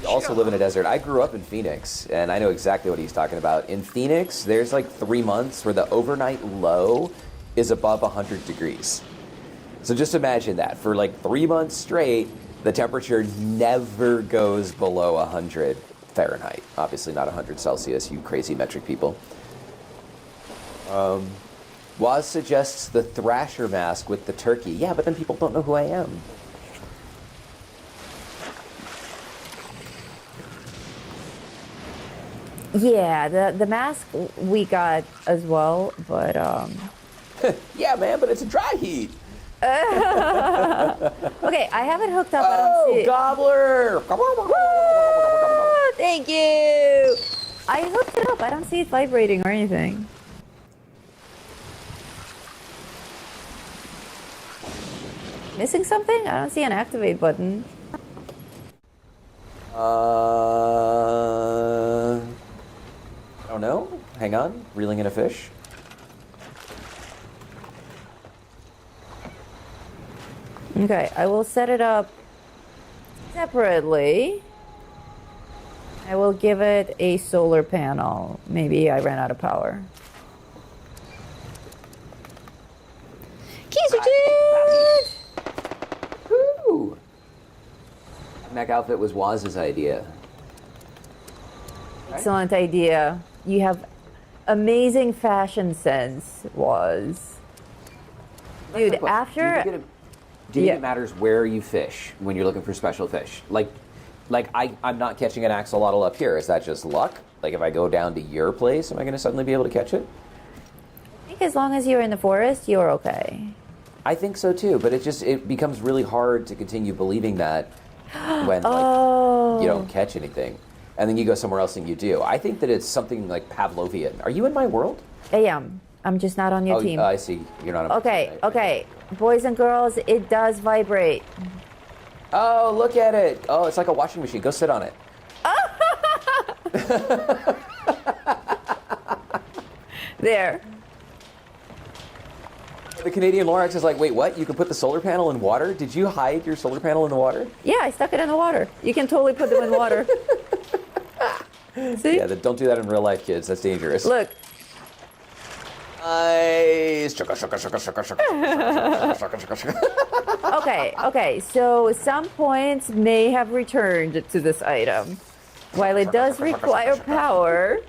You also live in a desert. I grew up in Phoenix, and I know exactly what he's talking about. In Phoenix, there's like 3 months where the overnight low is above 100 degrees. So just imagine that. For like 3 months straight, the temperature never goes below 100 Fahrenheit. Obviously not 100 Celsius, you crazy metric people. Waz suggests the Thrasher mask with the turkey. Yeah, but then people don't know who I am. Yeah, the mask we got as well, but Yeah, man, but it's a dry heat. okay, I have it hooked up. I don't see it. Gobbler! Woo! Thank you. I hooked it up. I don't see it vibrating or anything. Missing something? I don't see an activate button. I don't know. Hang on. Reeling in a fish. Okay, I will set it up separately. I will give it a solar panel. Maybe I ran out of power. Keys are dude! Woo! Mech outfit was Waz's idea. Excellent idea. You have amazing fashion sense, Was. Dude, after... Do you think it matters where you fish when you're looking for special fish? Like I'm not catching an axolotl up here. Is that just luck? Like if I go down to your place, am I going to suddenly be able to catch it? I think as long as you're in the forest, you're okay. I think so too, but it becomes really hard to continue believing that when you don't catch anything. And then you go somewhere else and you do. I think that it's something like Pavlovian. Are you in my world? I am. I'm just not on your team. I see. You're not on my Okay, team. okay. Boys and girls, it does vibrate. Oh, look at it. Oh, it's like a washing machine. Go sit on it. There. The Canadian Lorax is like, wait, what? You can put the solar panel in water? Did you hide your solar panel in the water? Yeah, I stuck it in the water. You can totally put them in water. See? Yeah, don't do that in real life, kids. That's dangerous. Look. Nice. Okay, so some points may have returned to this item. While it does require power,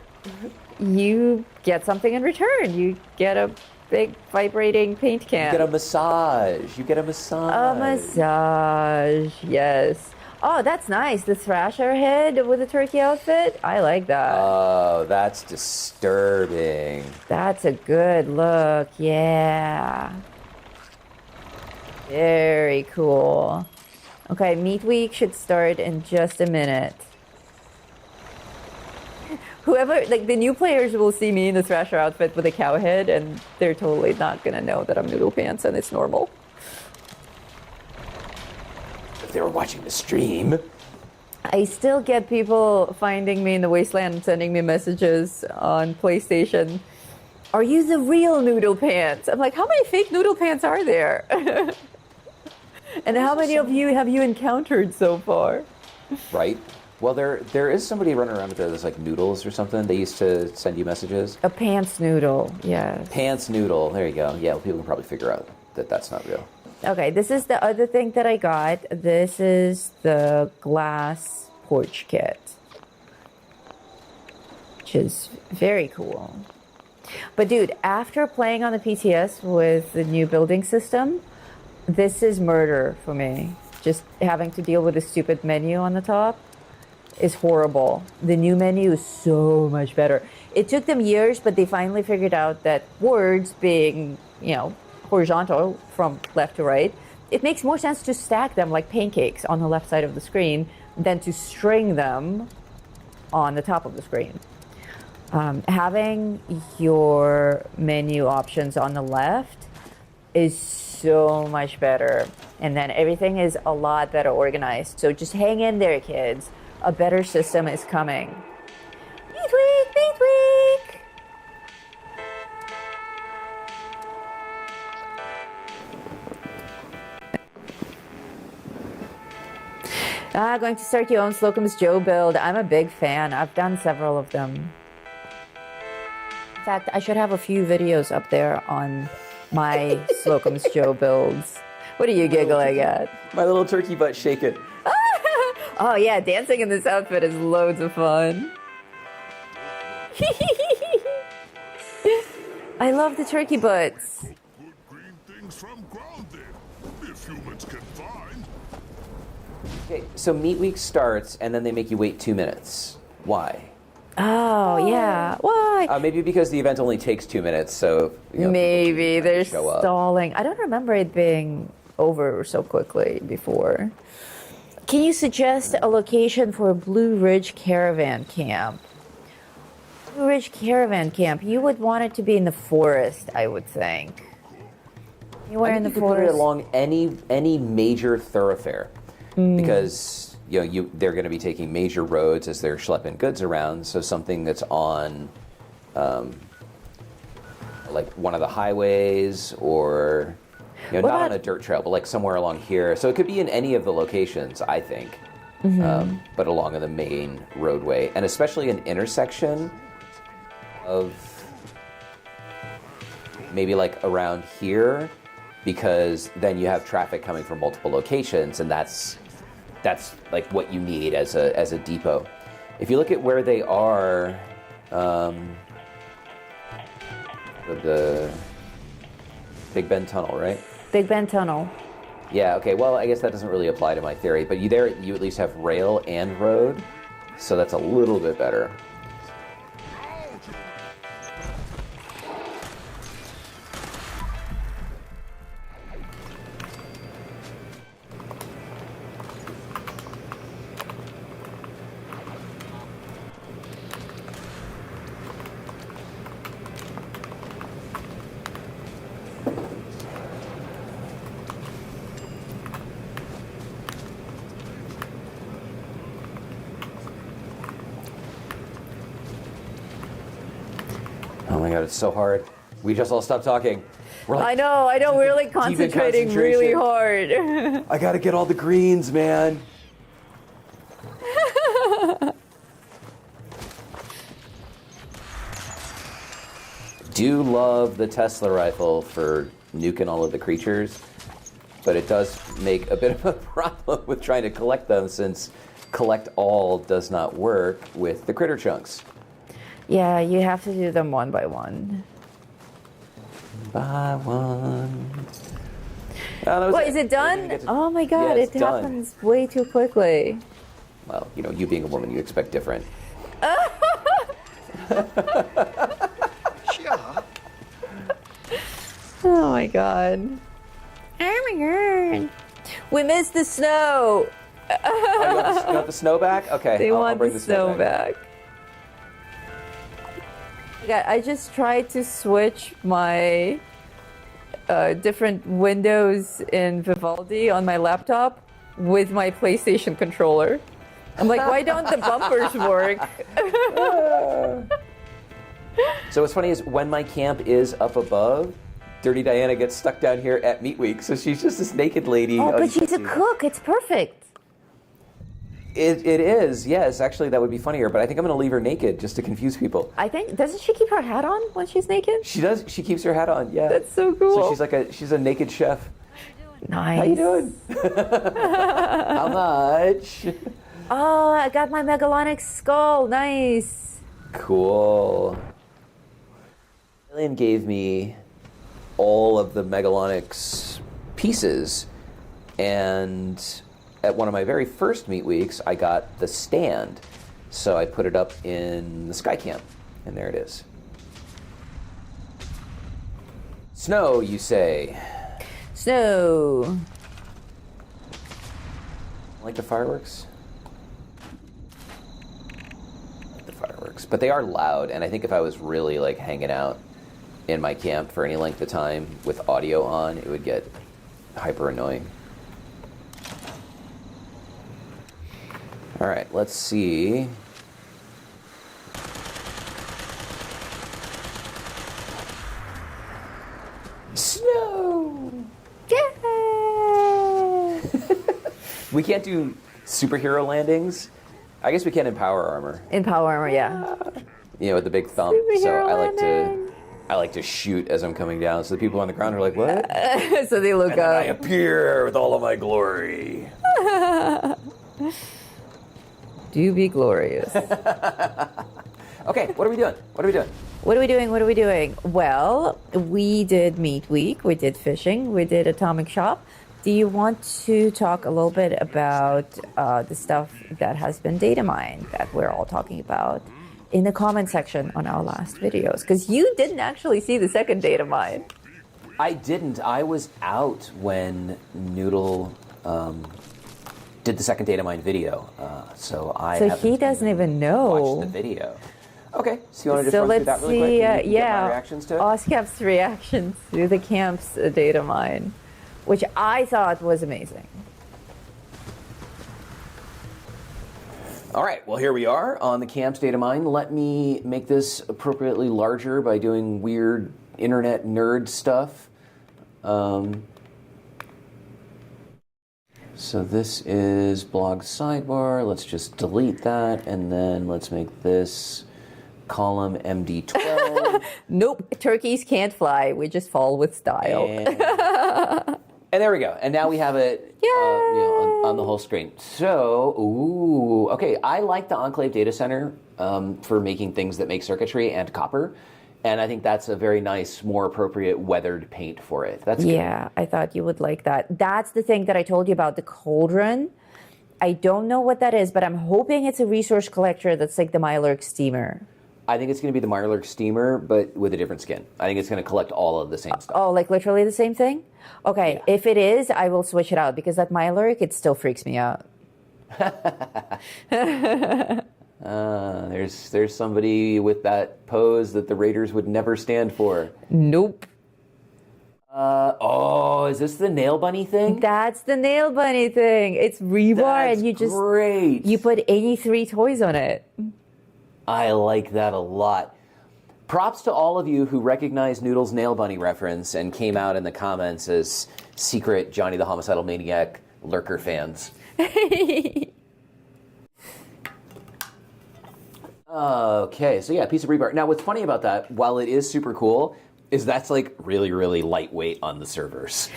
you get something in return. You get a big vibrating paint can. You get a massage. A massage, yes. Oh, that's nice. The Thrasher head with the turkey outfit. I like that. Oh, that's disturbing. That's a good look. Yeah. Very cool. Okay, Meat Week should start in just a minute. Whoever, like the new players will see me in the Thrasher outfit with a cow head, and they're totally not gonna know that I'm Noodle Pants and it's normal. If they were watching the stream. I still get people finding me in the wasteland and sending me messages on PlayStation. Are you the real Noodle Pants? I'm like, how many fake Noodle Pants are there? And how many of you have you encountered so far? Right. Well, there is somebody running around with those like noodles or something. They used to send you messages. A pants noodle, yes. Pants noodle. There you go. Yeah, well, people can probably figure out that that's not real. Okay, this is the other thing that I got. This is the glass porch kit, which is very cool. But dude, after playing on the PTS with the new building system, this is murder for me. Just having to deal with the stupid menu on the top is horrible. The new menu is so much better. It took them years, but they finally figured out that words being, horizontal from left to right, it makes more sense to stack them like pancakes on the left side of the screen than to string them on the top of the screen. Having your menu options on the left is so much better. And then everything is a lot better organized. So just hang in there, kids. A better system is coming. Beat week, beat week. Going to start your own Slocum's Joe build. I'm a big fan. I've done several of them. In fact, I should have a few videos up there on my Slocum's Joe builds. What are you giggling at? My little turkey butt shaking. Oh yeah, dancing in this outfit is loads of fun. I love the turkey butts. Good green things from grounded, if humans can find. Okay, so Meat Week starts, and then they make you wait 2 minutes. Why? Oh yeah, why? Maybe because the event only takes 2 minutes, so Maybe they're show up. stalling. I don't remember it being over so quickly before. Can you suggest a location for Blue Ridge Caravan Camp? Blue Ridge Caravan Camp. You would want it to be in the forest, I would think. Anywhere in the you could put it forest. along any major thoroughfare, because they're going to be taking major roads as they're schlepping goods around. So something that's on, like one of the highways, or not on a dirt trail, but like somewhere along here. So it could be in any of the locations, I think, but along the main roadway, and especially an intersection of maybe like around here, because then you have traffic coming from multiple locations, and that's like what you need as a depot. If you look at where they are, the Big Bend Tunnel, right? Big Bend Tunnel. Yeah, okay, well, I guess that doesn't really apply to my theory, but you at least have rail and road, so that's a little bit better. Oh my god, it's so hard. We just all stopped talking. We're like, I know, we're like concentrating really hard. I gotta get all the greens, man. Do love the Tesla rifle for nuking all of the creatures, but it does make a bit of a problem with trying to collect them, since collect all does not work with the critter chunks. Yeah, you have to do them one by one. By one. What, is it done? Oh my god, Yeah, it it's done. happens way too quickly. Well, you being a woman, you expect different. Oh my god. Oh my god. We missed the snow. Oh, you want the snow back? Okay, They I'll want bring the snow back. I just tried to switch my different windows in Vivaldi on my laptop with my PlayStation controller. I'm like, why don't the bumpers work? So what's funny is when my camp is up above, Dirty Diana gets stuck down here at Meat Week, so she's just this naked lady. Oh, but you she's a can see. cook. It's perfect. It is, yes. Actually, that would be funnier, but I think I'm going to leave her naked just to confuse people. I think, doesn't she keep her hat on when she's naked? She does. She keeps her hat on, yeah. That's so cool. So she's a naked chef. Nice. How you doing? How much? Oh, I got my Megalonyx skull. Nice. Cool. Alien gave me all of the Megalonyx pieces, and at one of my very first Meat Weeks, I got the stand. So I put it up in the Sky Camp, and there it is. Snow, you say? Snow. Like the fireworks? Like the fireworks. works. But they are loud, and I think if I was really like hanging out in my camp for any length of time with audio on, it would get hyper annoying. All right, let's see. Snow! Yay! We can't do superhero landings. I guess we can in power armor. In power armor, yeah. You know, with the big thumb. Superhero I like to shoot as I'm coming down, so the people on the ground are like, "What?" So they look And then I up. appear with all of my glory. Do be glorious. Okay, what are we doing? What are we doing? What are we doing? Well, we did Meat Week, we did fishing, we did Atomic Shop. Do you want to talk a little bit about the stuff that has been data mined that we're all talking about in the comment section on our last videos? Because you didn't actually see the second data mine. I didn't. I was out when Noodle did the second data mine video, so he doesn't even know. Watched the video. Okay, so you want to just So run through let's that really see, quick? And get yeah, my reactions to it? Oscap's reaction to the camp's data mine, which I thought was amazing. All right, well, here we are on the Camps data mine. Let me make this appropriately larger by doing weird internet nerd stuff. So this is blog sidebar. Let's just delete that, and then let's make this column MD12. Nope, turkeys can't fly. We just fall with style. And there we go. And now we have it on the whole screen. So, okay. I like the Enclave Data Center for making things that make circuitry and copper. And I think that's a very nice, more appropriate weathered paint for it. That's good. Yeah, I thought you would like that. That's the thing that I told you about, the cauldron. I don't know what that is, but I'm hoping it's a resource collector that's like the Mirelurk steamer. I think it's going to be the Mirelurk steamer, but with a different skin. I think it's going to collect all of the same stuff. Oh, like literally the same thing? Okay, Yeah. if it is, I will switch it out because that Mirelurk, it still freaks me out. There's somebody with that pose that the Raiders would never stand for. Nope. Is this the nail bunny thing? That's the nail bunny thing. It's rebar That's and you just great. you put any 3 toys on it. I like that a lot. Props to all of you who recognize Noodle's nail bunny reference and came out in the comments as secret Johnny the Homicidal Maniac lurker fans. Okay, so yeah, piece of rebar. Now, what's funny about that, while it is super cool, is that's like really, really lightweight on the servers.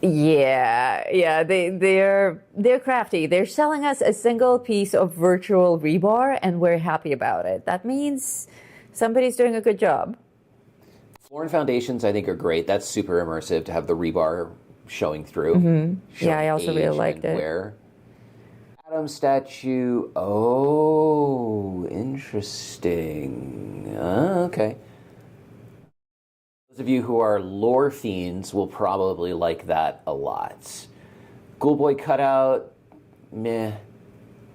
Yeah, they're crafty. They're selling us a single piece of virtual rebar, and we're happy about it. That means somebody's doing a good job. Floor and foundations, I think, are great. That's super immersive to have the rebar showing through. Yeah, I also Showing really age liked and it. wear. Adam statue. Oh, interesting. Okay. Those of you who are lore fiends will probably like that a lot. Ghoulboy cutout, meh.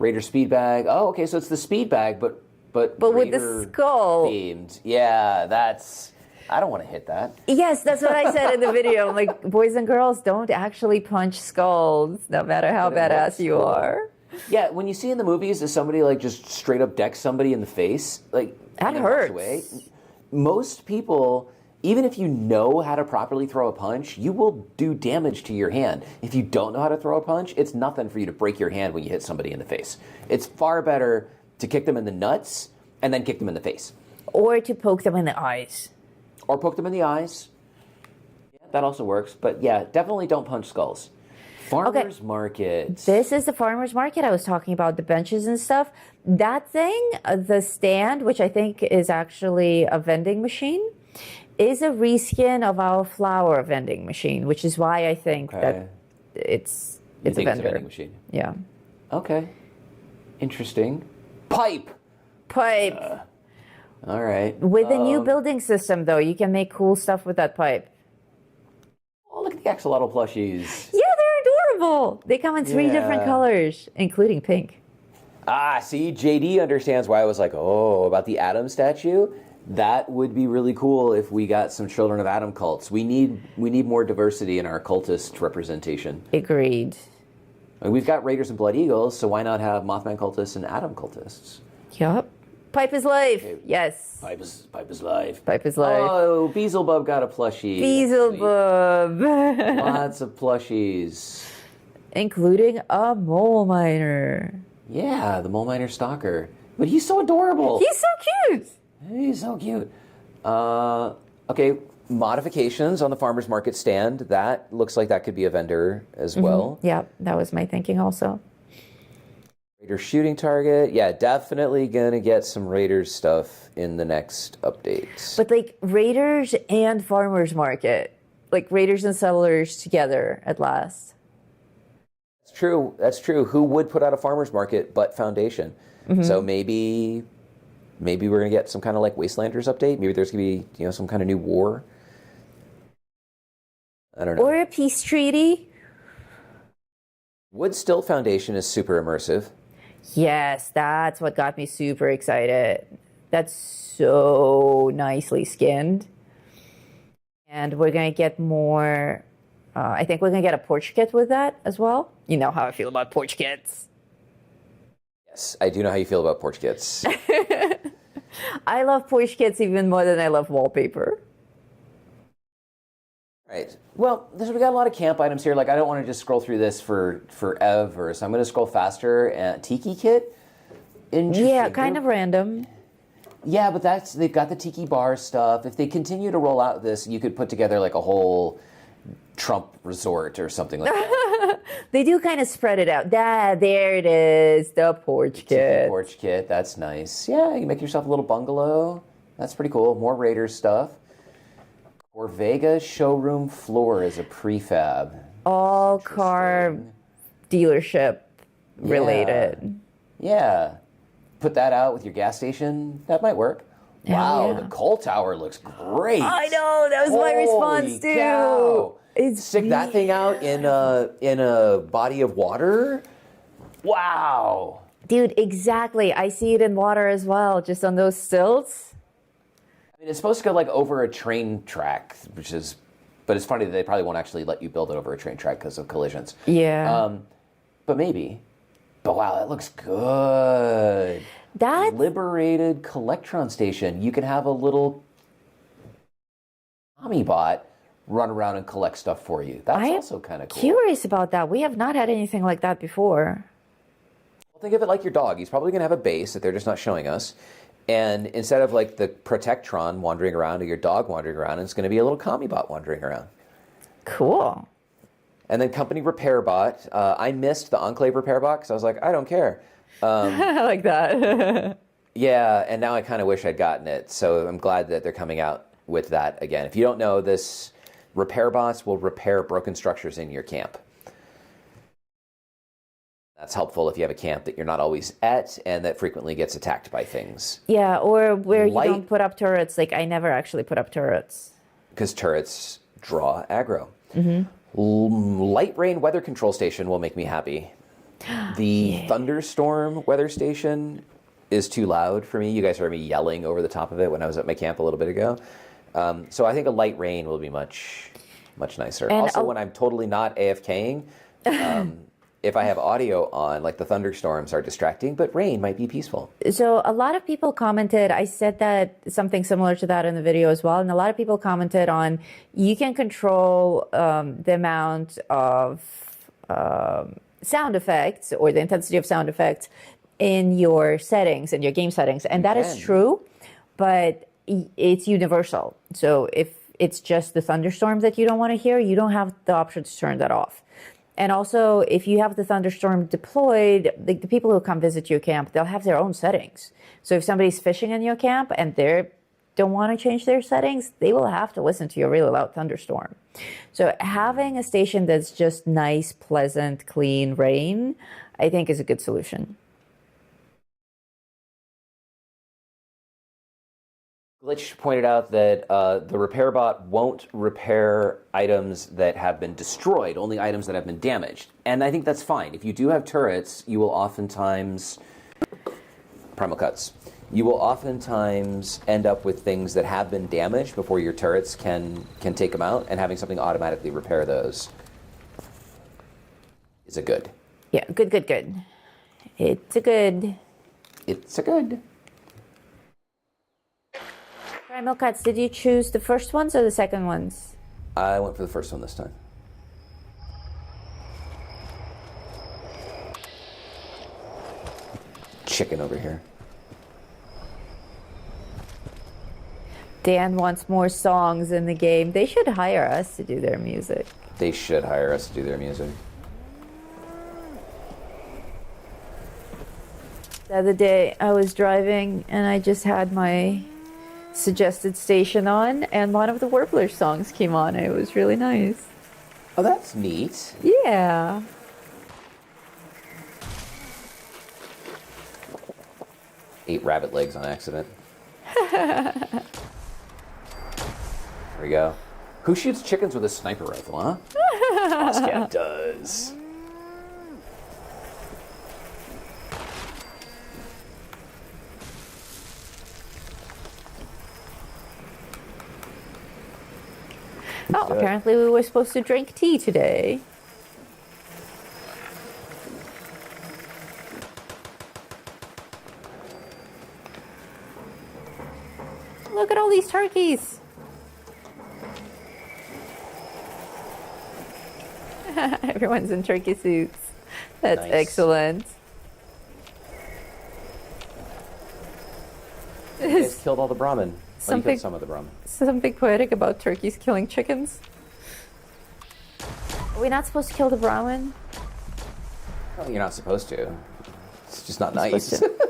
Raider speed bag. Oh, okay, so it's the speed bag, but But with the Raider skull. themed. Yeah, that's. I don't want to hit that. Yes, that's what I said in the video. I'm like, boys and girls, don't actually punch skulls, no matter how But it badass looks you cool. are. Yeah, when you see in the movies is somebody like just straight up decks somebody in the face, like That and then walks hurts. away. Most people, even if you know how to properly throw a punch, you will do damage to your hand. If you don't know how to throw a punch, it's nothing for you to break your hand when you hit somebody in the face. It's far better to kick them in the nuts and then kick them in the face. Or to poke them in the eyes. Or poke them in the eyes. Yeah, that also works. But yeah, definitely don't punch skulls. Farmers market. This is the farmer's market I was talking about, the benches and stuff. That thing, the stand, which I think is actually a vending machine, is a reskin of our flower vending machine, which is why I think that it's You a think it's a vendor. vending machine. Yeah. Okay. Interesting. Pipe. Pipe. All right. With the new building system, though, you can make cool stuff with that pipe. Oh, look at the axolotl plushies. Yeah, they're adorable. They come in 3 different Yeah. colors, including pink. Ah, see, JD understands why I was like, oh, about the Adam statue. That would be really cool if we got some Children of Adam cults. We need more diversity in our cultist representation. Agreed. And we've got Raiders and Blood Eagles, so why not have Mothman cultists and Adam cultists? Yup. Pipe is life. Yes. Pipe is life. Pipe is life. Oh, Beelzebub got a plushie. Beelzebub. Lots of plushies. Including a mole miner. Yeah, the mole miner stalker. But he's so adorable. He's so cute. He's so cute. Okay, modifications on the farmer's market stand. That looks like that could be a vendor as well. Yeah, that was my thinking also. Raider shooting target. Yeah, definitely gonna get some Raiders stuff in the next updates. But like Raiders and farmer's market. Like Raiders and settlers together at last. That's true. That's true. Who would put out a farmer's market but Foundation? So maybe we're gonna get some kind of like Wastelanders update. Maybe there's gonna be some kind of new war. I don't know. Or a peace treaty. Wood Still Foundation is super immersive. Yes, that's what got me super excited. That's so nicely skinned. And we're going to get more, I think we're going to get a porch kit with that as well. You know how I feel about porch kits. Yes, I do know how you feel about porch kits. I love porch kits even more than I love wallpaper. Right. Well, we got a lot of camp items here. Like, I don't want to just scroll through this for forever, so I'm going to scroll faster. Tiki kit? Interesting. Yeah, kind of random. Yeah, but they've got the Tiki bar stuff. If they continue to roll out this, you could put together like a whole Trump resort or something like that. They do kind of spread it out. There it is, the porch kit. Tiki porch kit, that's nice. Yeah, you can make yourself a little bungalow. That's pretty cool. More Raiders stuff. Orvega showroom floor is a prefab. All car dealership related. Yeah. Put that out with your gas station. That might work. Wow, yeah. The coal tower looks great. I know, that was my response too. Cow. Stick that thing out in a body of water. Wow. Dude, exactly. I see it in water as well, just on those stilts. I mean, it's supposed to go like over a train track, but it's funny that they probably won't actually let you build it over a train track because of collisions. Yeah. But maybe. But wow, that looks good. That Liberated Collectron Station. You can have a little Tommy bot run around and collect stuff for you. That's also kind of cool. Curious about that. We have not had anything like that before. Well, think of it like your dog. He's probably going to have a base that they're just not showing us. And instead of like the Protectron wandering around or your dog wandering around, it's going to be a little Kami bot wandering around. Cool. And then Company Repair Bot. I missed the Enclave Repair Bot because I was like, I don't care. I like that. Yeah, and now I kind of wish I'd gotten it. So I'm glad that they're coming out with that again. If you don't know, this repair bots will repair broken structures in your camp. That's helpful if you have a camp that you're not always at and that frequently gets attacked by things. Yeah, or where you don't put up turrets. Like, I never actually put up turrets. Because turrets draw aggro. Light Rain Weather Control Station will make me happy. The Thunderstorm Weather Station is too loud for me. You guys heard me yelling over the top of it when I was at my camp a little bit ago. So I think a light rain will be much nicer. And also, when I'm totally not AFKing, if I have audio on, like the thunderstorms are distracting, but rain might be peaceful. So a lot of people commented, I said that something similar to that in the video as well, and a lot of people commented on you can control the amount of sound effects or the intensity of sound effects in your settings, in your game settings, and that is true, but it's universal. So if it's just the thunderstorm that you don't want to hear, you don't have the option to turn that off. And also, if you have the thunderstorm deployed, the people who come visit your camp, they'll have their own settings. So if somebody's fishing in your camp and they don't want to change their settings, they will have to listen to your really loud thunderstorm. So having a station that's just nice, pleasant, clean rain, I think is a good solution. Glitch pointed out that the repair bot won't repair items that have been destroyed, only items that have been damaged. And I think that's fine. If you do have turrets, you will oftentimes Primal Cuts. You will oftentimes end up with things that have been damaged before your turrets can take them out, and having something automatically repair those is a good. Yeah, good. It's a good. It's a good. Primal Cuts, did you choose the first ones or the second ones? I went for the first one this time. Chicken over here. Dan wants more songs in the game. They should hire us to do their music. They should hire us to do their music. The other day I was driving and I just had my suggested station on and one of the Warbler songs came on. It was really nice. Oh, that's neat. Yeah. Ate rabbit legs on accident. There we go. Who shoots chickens with a sniper rifle, huh? Oscat does. Oh, apparently we were supposed to drink tea today. Look at all these turkeys. Everyone's in turkey suits. That's Nice. excellent. You guys killed all the Brahmin. Well, you Something- killed some of the Brahmin. Something poetic about turkeys killing chickens. Are we not supposed to kill the Brahmin? Well, you're not supposed to. It's just not You're nice. supposed to.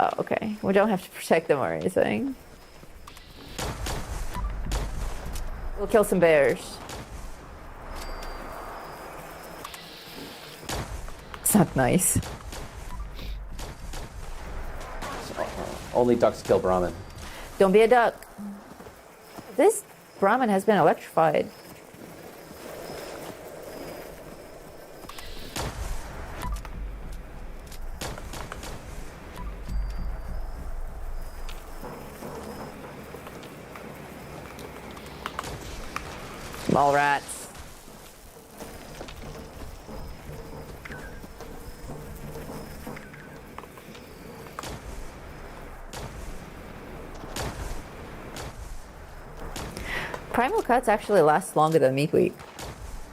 Oh, okay. We don't have to protect them or anything. We'll kill some bears. It's not nice. Only ducks kill Brahmin. Don't be a duck. This Brahmin has been electrified. Small rats. Primal Cuts actually lasts longer than Meat Week.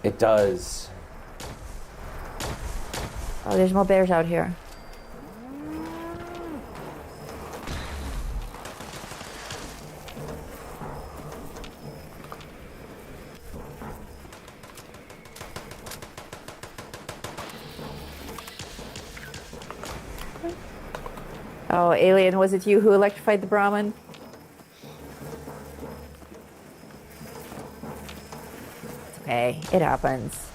It does. Oh, there's more bears out here. Oh, Alien, was it you who electrified the Brahmin? It's okay, it happens.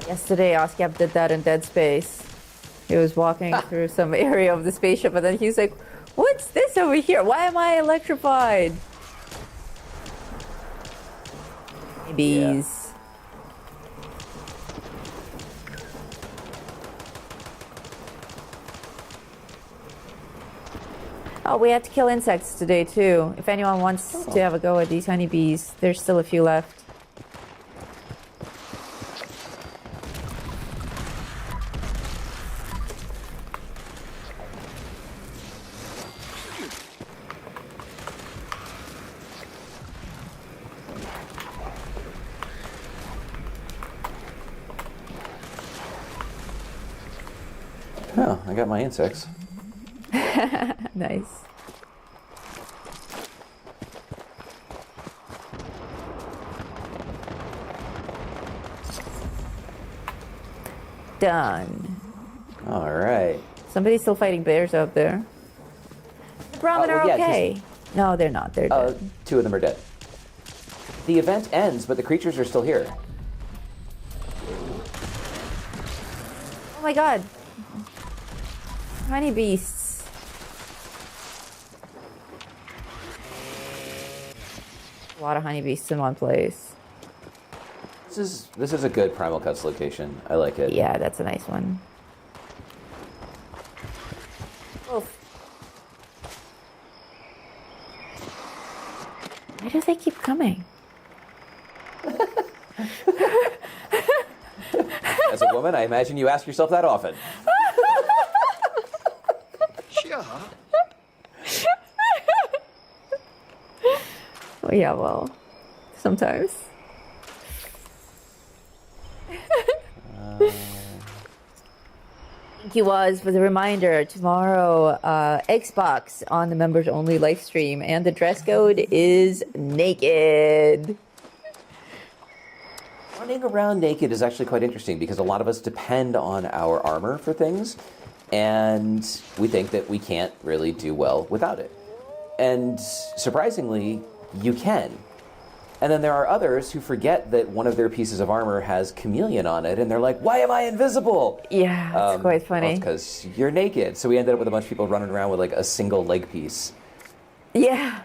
Yesterday, Oskap did that in Dead Space. He was walking through some area of the spaceship, and then he's like, "What's this over here? Why am I electrified?" Bees. Oh, we had to kill insects today too. If anyone wants to have a go at these honeybees, there's still a few left. Oh, I got my insects. Nice. Done. All right. Somebody's still fighting bears out there. The Brahmin well, are yeah, okay. No, they're not. They're dead. Two of them are dead. The event ends, but the creatures are still here. Oh my god. Honey beasts. A lot of honey beasts in one place. This is a good Primal Cuts location. I like it. Yeah, that's a nice one. Wolf. Why do they keep coming? As a woman, I imagine you ask yourself that often. Sure. Oh, yeah, well, sometimes. Thank you, Oz, for the reminder. Tomorrow, Xbox on the members only live stream, and the dress code is naked. Running around naked is actually quite interesting because a lot of us depend on our armor for things, and we think that we can't really do well without it. And surprisingly, you can. And then there are others who forget that one of their pieces of armor has chameleon on it, and they're like, why am I invisible? Yeah, it's quite funny. Well, it's because you're naked. So we ended up with a bunch of people running around with like a single leg piece. Yeah.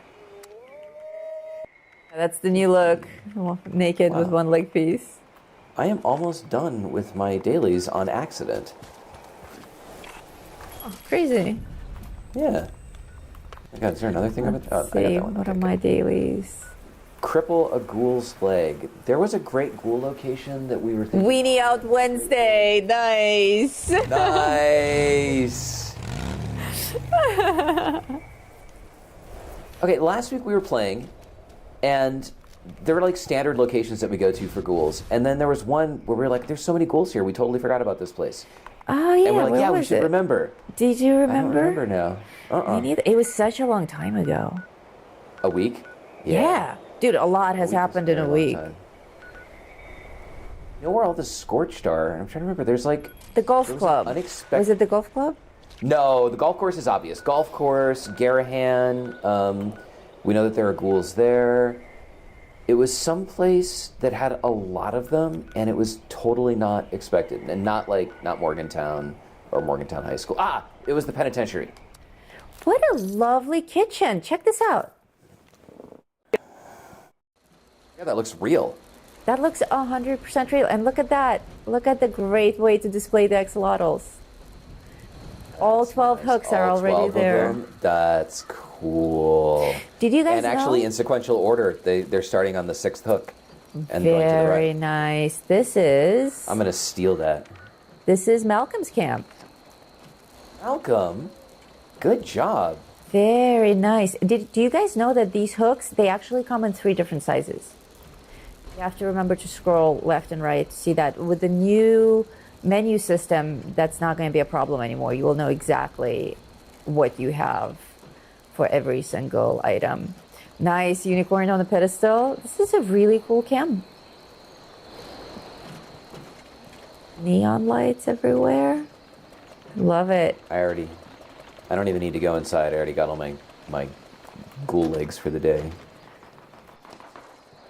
That's the new look. Naked with one leg piece. I am almost done with my dailies on accident. Oh, crazy. Yeah. Oh God, is there another thing of it? Let's I got see, that one. what Okay, are my dailies? Cripple a ghoul's leg. There was a great ghoul location that we were thinking. Weenie Out Wednesday. Nice. Nice. Okay, last week we were playing, and there were like standard locations that we go to for ghouls, and then there was one where we were like, "There's so many ghouls here. We totally forgot about this place." Oh, yeah. And we're like, where "Yeah, we was should it? remember." Did you I remember? don't remember now. Me neither. It was such a long time ago. A week? Yeah. Dude, a lot has happened in a week. You know where all the Scorched are? I'm trying to remember. There's like The golf there was club. an unexpected. Was it the golf club? No, the golf course is obvious. Golf course, Garahan. We know that there are ghouls there. It was someplace that had a lot of them, and it was totally not expected, and not Morgantown or Morgantown High School. It was the penitentiary. What a lovely kitchen. Check this out. Yeah, that looks real. That looks 100% real. And look at that. Look at the great way to display the axolotls. All 12 hooks are All already 12 of there. them. That's cool. Did you guys And actually, know? in sequential order, they're starting on the 6th hook and going to the Very right. nice. This is I'm going to steal that. Malcolm's camp. Malcolm, good job. Very nice. Do you guys know that these hooks, they actually come in 3 different sizes? You have to remember to scroll left and right to see that. With the new menu system, that's not going to be a problem anymore. You will know exactly what you have for every single item. Nice unicorn on the pedestal. This is a really cool cam. Neon lights everywhere. Love it. I don't even need to go inside. I already got all my ghoul legs for the day.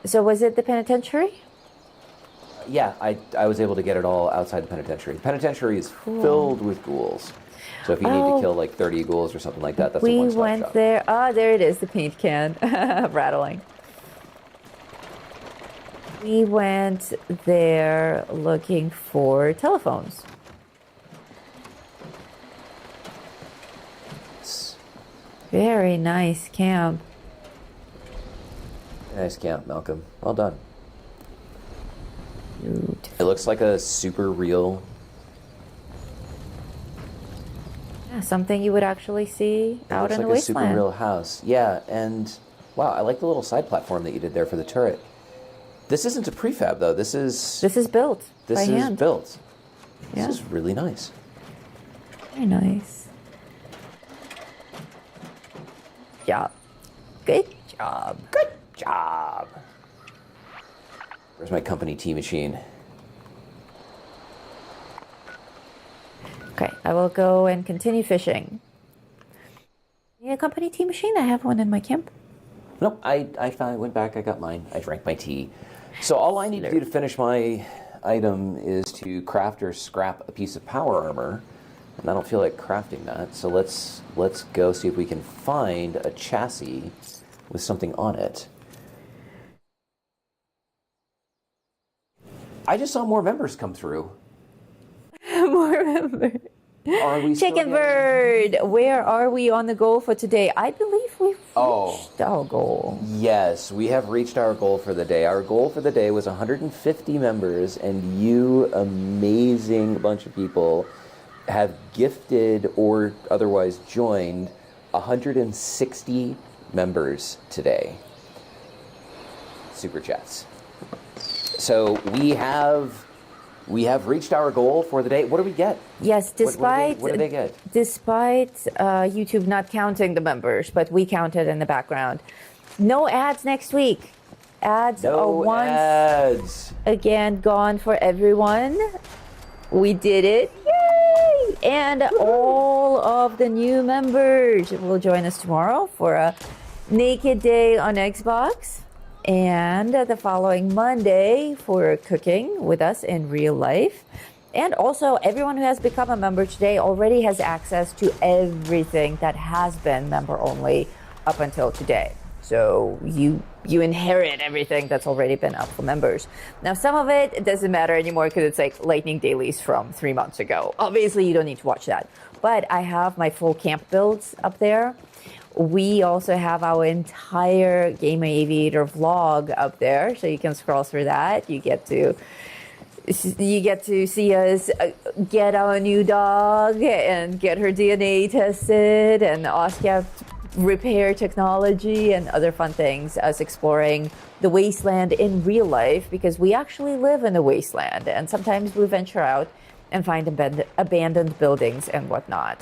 So was it the penitentiary? Yeah, I was able to get it all outside the penitentiary. The penitentiary is filled with ghouls. So if you need to kill like 30 ghouls or something like that, that's a We one-stop went shop. there. Ah, there it is, the paint can rattling. We went there looking for telephones. Very nice camp. Nice camp, Malcolm. Well done. Beautiful. It looks like a super real. Yeah, something you would actually see out in the Looks like a wasteland. super real house. Yeah, and wow, I like the little side platform that you did there for the turret. This isn't a prefab though. This is built by hand. built. Yeah. This is really nice. Very nice. Job. Good job. Good job. Where's my company tea machine? Okay, I will go and continue fishing. Need a company tea machine? I have one in my camp. Nope, I went back, I got mine. I drank my tea. So all I need to do to finish my item is to craft or scrap a piece of power armor. And I don't feel like crafting that. So let's go see if we can find a chassis with something on it. I just saw more members come through. More members. Are we still Chicken getting- Bird, where are we on the goal for today? I believe we've Oh. reached our goal. Yes, we have reached our goal for the day. Our goal for the day was 150 members, and you amazing bunch of people have gifted or otherwise joined 160 members today. Super chats. So we have reached our goal for the day. What do we get? Yes, despite what do they get? Despite YouTube not counting the members, but we counted in the background. No ads next week. Ads are No once ads. again gone for everyone. We did it. Yay! And all of the new members will join us tomorrow for a naked day on Xbox. And the following Monday for cooking with us in real life. And also, everyone who has become a member today already has access to everything that has been member only up until today. So you inherit everything that's already been up for members. Now, some of it doesn't matter anymore because it's like lightning dailies from 3 months ago. Obviously, you don't need to watch that. But I have my full camp builds up there. We also have our entire Gamer Aviator vlog up there, so you can scroll through that. You get to see us get our new dog and get her DNA tested, and OSCAP repair technology and other fun things. Us exploring the wasteland in real life, because we actually live in the wasteland, and sometimes we venture out and find abandoned buildings and whatnot.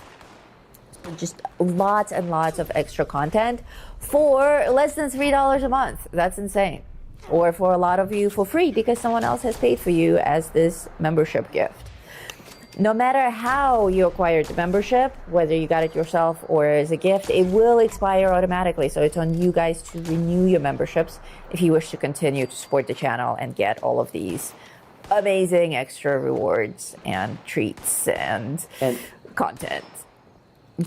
Just lots and lots of extra content for less than $3 a month. That's insane. Or for a lot of you for free because someone else has paid for you as this membership gift. No matter how you acquired the membership, whether you got it yourself or as a gift, it will expire automatically. So it's on you guys to renew your memberships if you wish to continue to support the channel and get all of these amazing extra rewards and treats and content.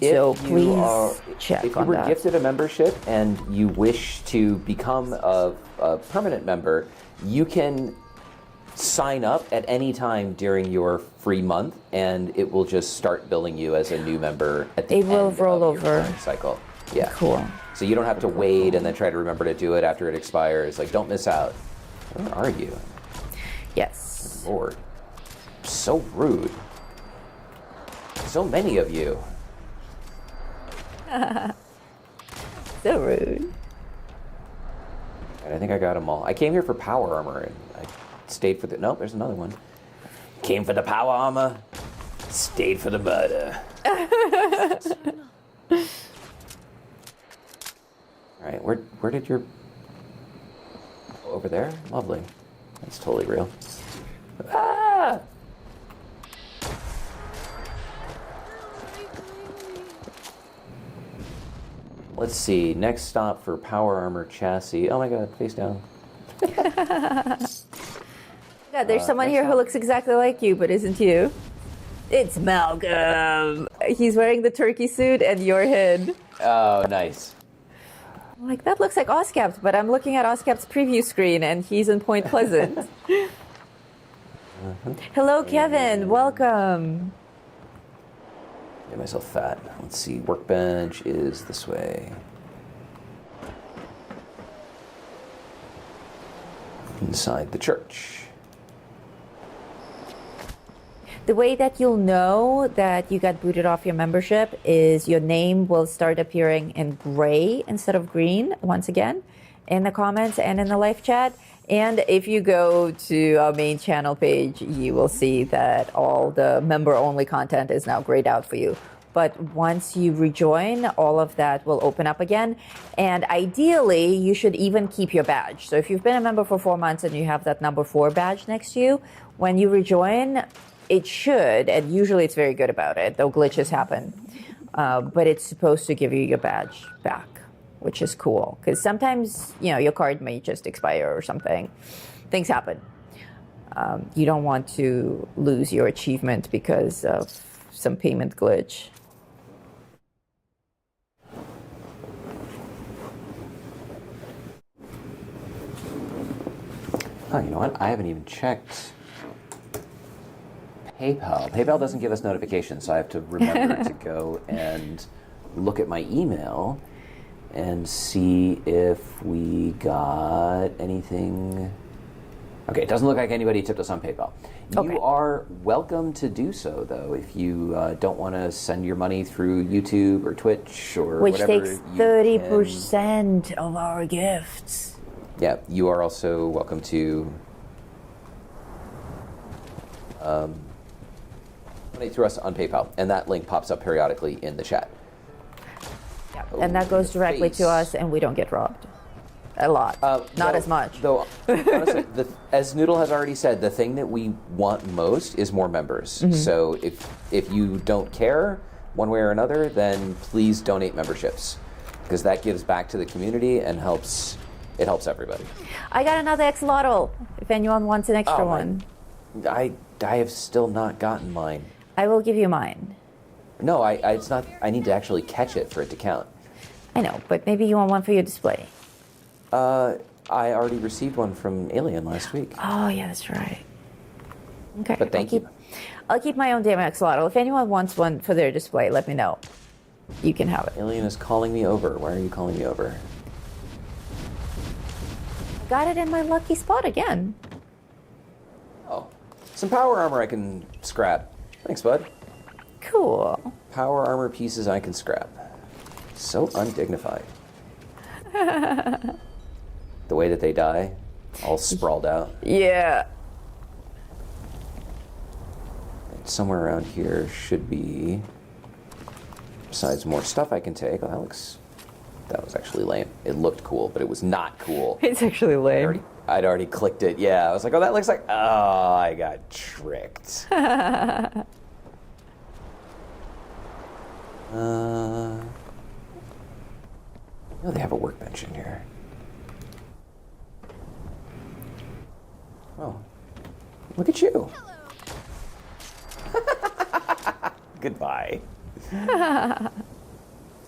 So please check if you on were that. gifted a membership and you wish to become a permanent member, you can sign up at any time during your free month, and it will just start billing you as a new member at the It will end roll of your over. current cycle. Yeah. Cool. So you don't have to wait and then try to remember to do it after it expires. Like, don't miss out. Where are you? Yes. Lord. So rude. So many of you. So rude. And I think I got them all. I came here for power armor, and I stayed for the... Nope, there's another one. Came for the power armor, stayed for the murder. All right, where did your... Over there? Lovely. That's totally real. Ah! Let's see. Next stop for power armor chassis. Oh my god, face down. Yeah, there's someone here who looks exactly like you, but isn't you. It's Malcolm. He's wearing the turkey suit and your head. Oh, nice. I'm like, that looks like OSCAP, but I'm looking at OSCAP's preview screen and he's in Point Pleasant. Hello, Kevin. Welcome. Get myself fat. Let's see. Workbench is this way. Inside the church. The way that you'll know that you got booted off your membership is your name will start appearing in gray instead of green once again in the comments and in the live chat. And if you go to our main channel page, you will see that all the member-only content is now grayed out for you. But once you rejoin, all of that will open up again. And ideally, you should even keep your badge. So if you've been a member for 4 months and you have that number 4 badge next to you, when you rejoin, it should, and usually it's very good about it, though glitches happen, but it's supposed to give you your badge back, which is cool. Because sometimes, you know, your card may just expire or something. Things happen. You don't want to lose your achievement because of some payment glitch. Oh, you know what? I haven't even checked PayPal. PayPal doesn't give us notifications, so I have to remember to go and look at my email and see if we got anything. Okay, it doesn't look like anybody tipped us on PayPal. Okay. You are welcome to do so, though, if you don't want to send your money through YouTube or Twitch or Which whatever. takes 30% of our gifts. Yeah, you are also welcome to donate through us on PayPal, and that link pops up periodically in the chat. Yeah. And that goes directly to us, and we don't get robbed. A lot. Not as much. Though, honestly, as Noodle has already said, the thing that we want most is more members. Mm-hmm. So if you don't care one way or another, then please donate memberships, because that gives back to the community and helps everybody. I got another axolotl, if anyone wants an extra one. I have still not gotten mine. I will give you mine. No, it's not. I need to actually catch it for it to count. I know, but maybe you want one for your display. I already received one from Alien last week. Oh, yeah, that's right. Okay. But thank you. I'll keep my own damn axolotl. If anyone wants one for their display, let me know. You can have it. Alien is calling me over. Why are you calling me over? Got it in my lucky spot again. Oh, some power armor I can scrap. Thanks, bud. Cool. Power armor pieces I can scrap. So undignified. The way that they die, all sprawled out. Yeah. Somewhere around here should be, besides more stuff I can take. Oh, that was actually lame. It looked cool, but it was not cool. It's actually lame. I'd already clicked it. Yeah, I was like, oh, that looks like, oh, I got tricked. Oh, they have a workbench in here. Oh, look at you. Goodbye.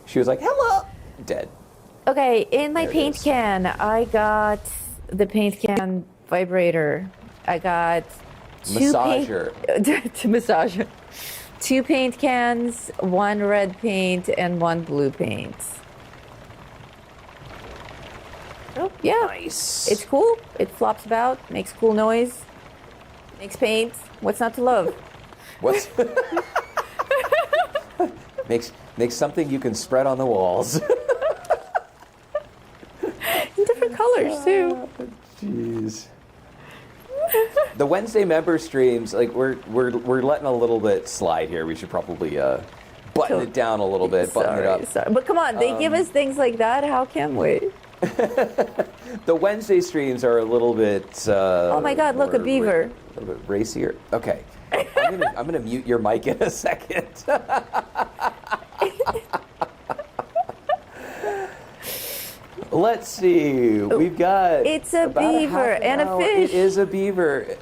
She was like, hello. Dead. Okay, in my There it paint is. can, I got the paint can vibrator. I got two Massager. to massager. 2 paint cans, 1 red paint, and 1 blue paint. Oh, yeah. Nice. It's cool. It flops about, makes cool noise, makes paint. What's not to love? What's makes something you can spread on the walls. In different colors, too. Jeez. The Wednesday member streams, like we're letting a little bit slide here. We should probably button it down a little bit, button it up. Sorry. But come on, they give us things like that. How can we? The Wednesday streams are a little bit. Oh my God! Look, a beaver. A little bit racier. Okay, I'm gonna mute your mic in a second. Let's see. We've got. It's a about beaver half an and a hour. fish. It is a beaver.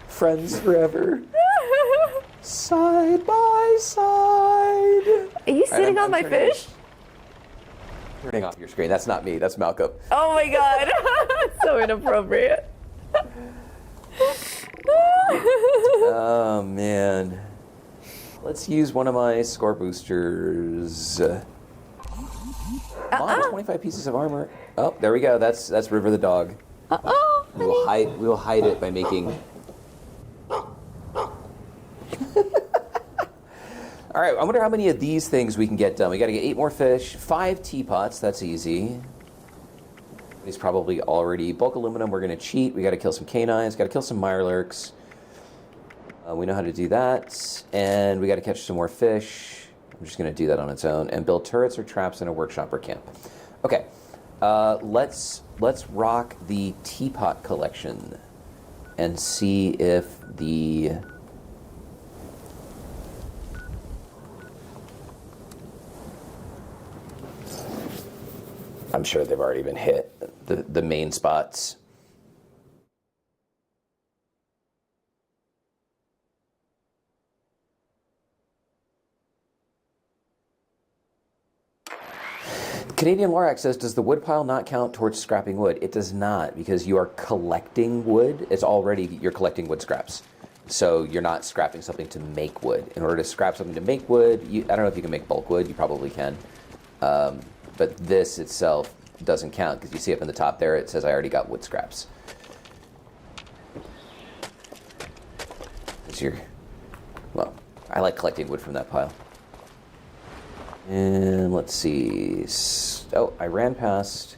Friends forever. Side by side. Are you sitting on my fish? Turning off your screen. That's not me. That's Malcolm. Oh my God! So inappropriate. Oh man. Let's use one of my score boosters. Mom, 25 pieces of armor. Oh, there we go. That's River the dog. Oh, We will hide it by making. All right, I wonder how many of these things we can get done. We got to get 8 more fish, 5 teapots. That's easy. He's probably already bulk aluminum. We're going to cheat. We got to kill some canines. Got to kill some mirelurks. We know how to do that, and we got to catch some more fish. I'm just going to do that on its own and build turrets or traps in a workshop or camp. Okay, let's rock the teapot collection and see if the. I'm sure they've already been hit, the main spots. Canadian Lorax says, does the wood pile not count towards scrapping wood? It does not, because you are collecting wood. You're collecting wood scraps. So you're not scrapping something to make wood. In order to scrap something to make wood, I don't know if you can make bulk wood. You probably can. But this itself doesn't count, because you see up in the top there, it says I already got wood scraps. Well, I like collecting wood from that pile. And let's see. Oh, I ran past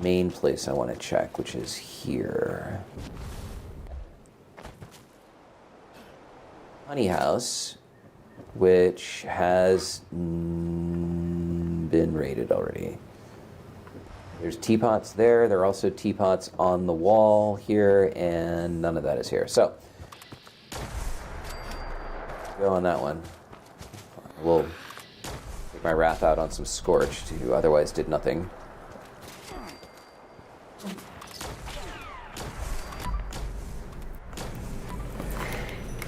main place I want to check, which is here. Honey House, which has been raided already. There's teapots there. There are also teapots on the wall here, and none of that is here. So, go on that one. We'll take my wrath out on some Scorched, who otherwise did nothing.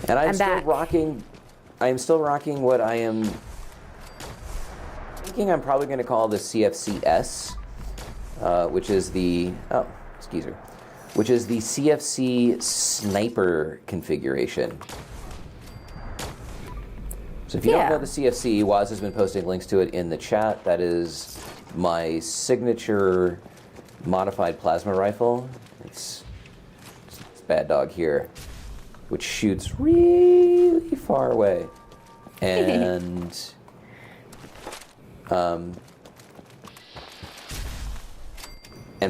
And I'm still rocking what I am thinking I'm probably going to call the CFCS, which is the CFC sniper configuration. So if you don't know the CFC, Waz has been posting links to it in the chat. That is my signature modified plasma rifle. It's Bad Dog here, which shoots really far away, and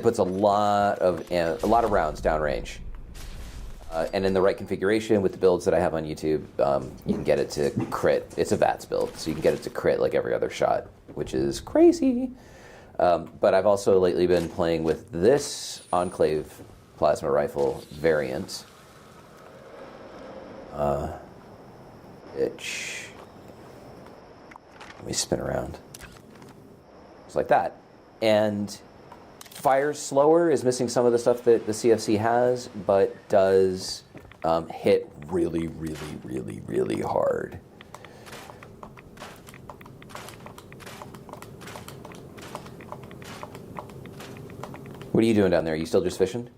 puts a lot of rounds downrange. And in the right configuration with the builds that I have on YouTube, you can get it to crit. It's a VATS build, so you can get it to crit like every other shot, which is crazy. But I've also lately been playing with this Enclave plasma rifle variant, which, let me spin around. It's like that. And fires slower, is missing some of the stuff that the CFC has, but does hit really, really, really, really hard. What are you doing down there? Are you still just fishing?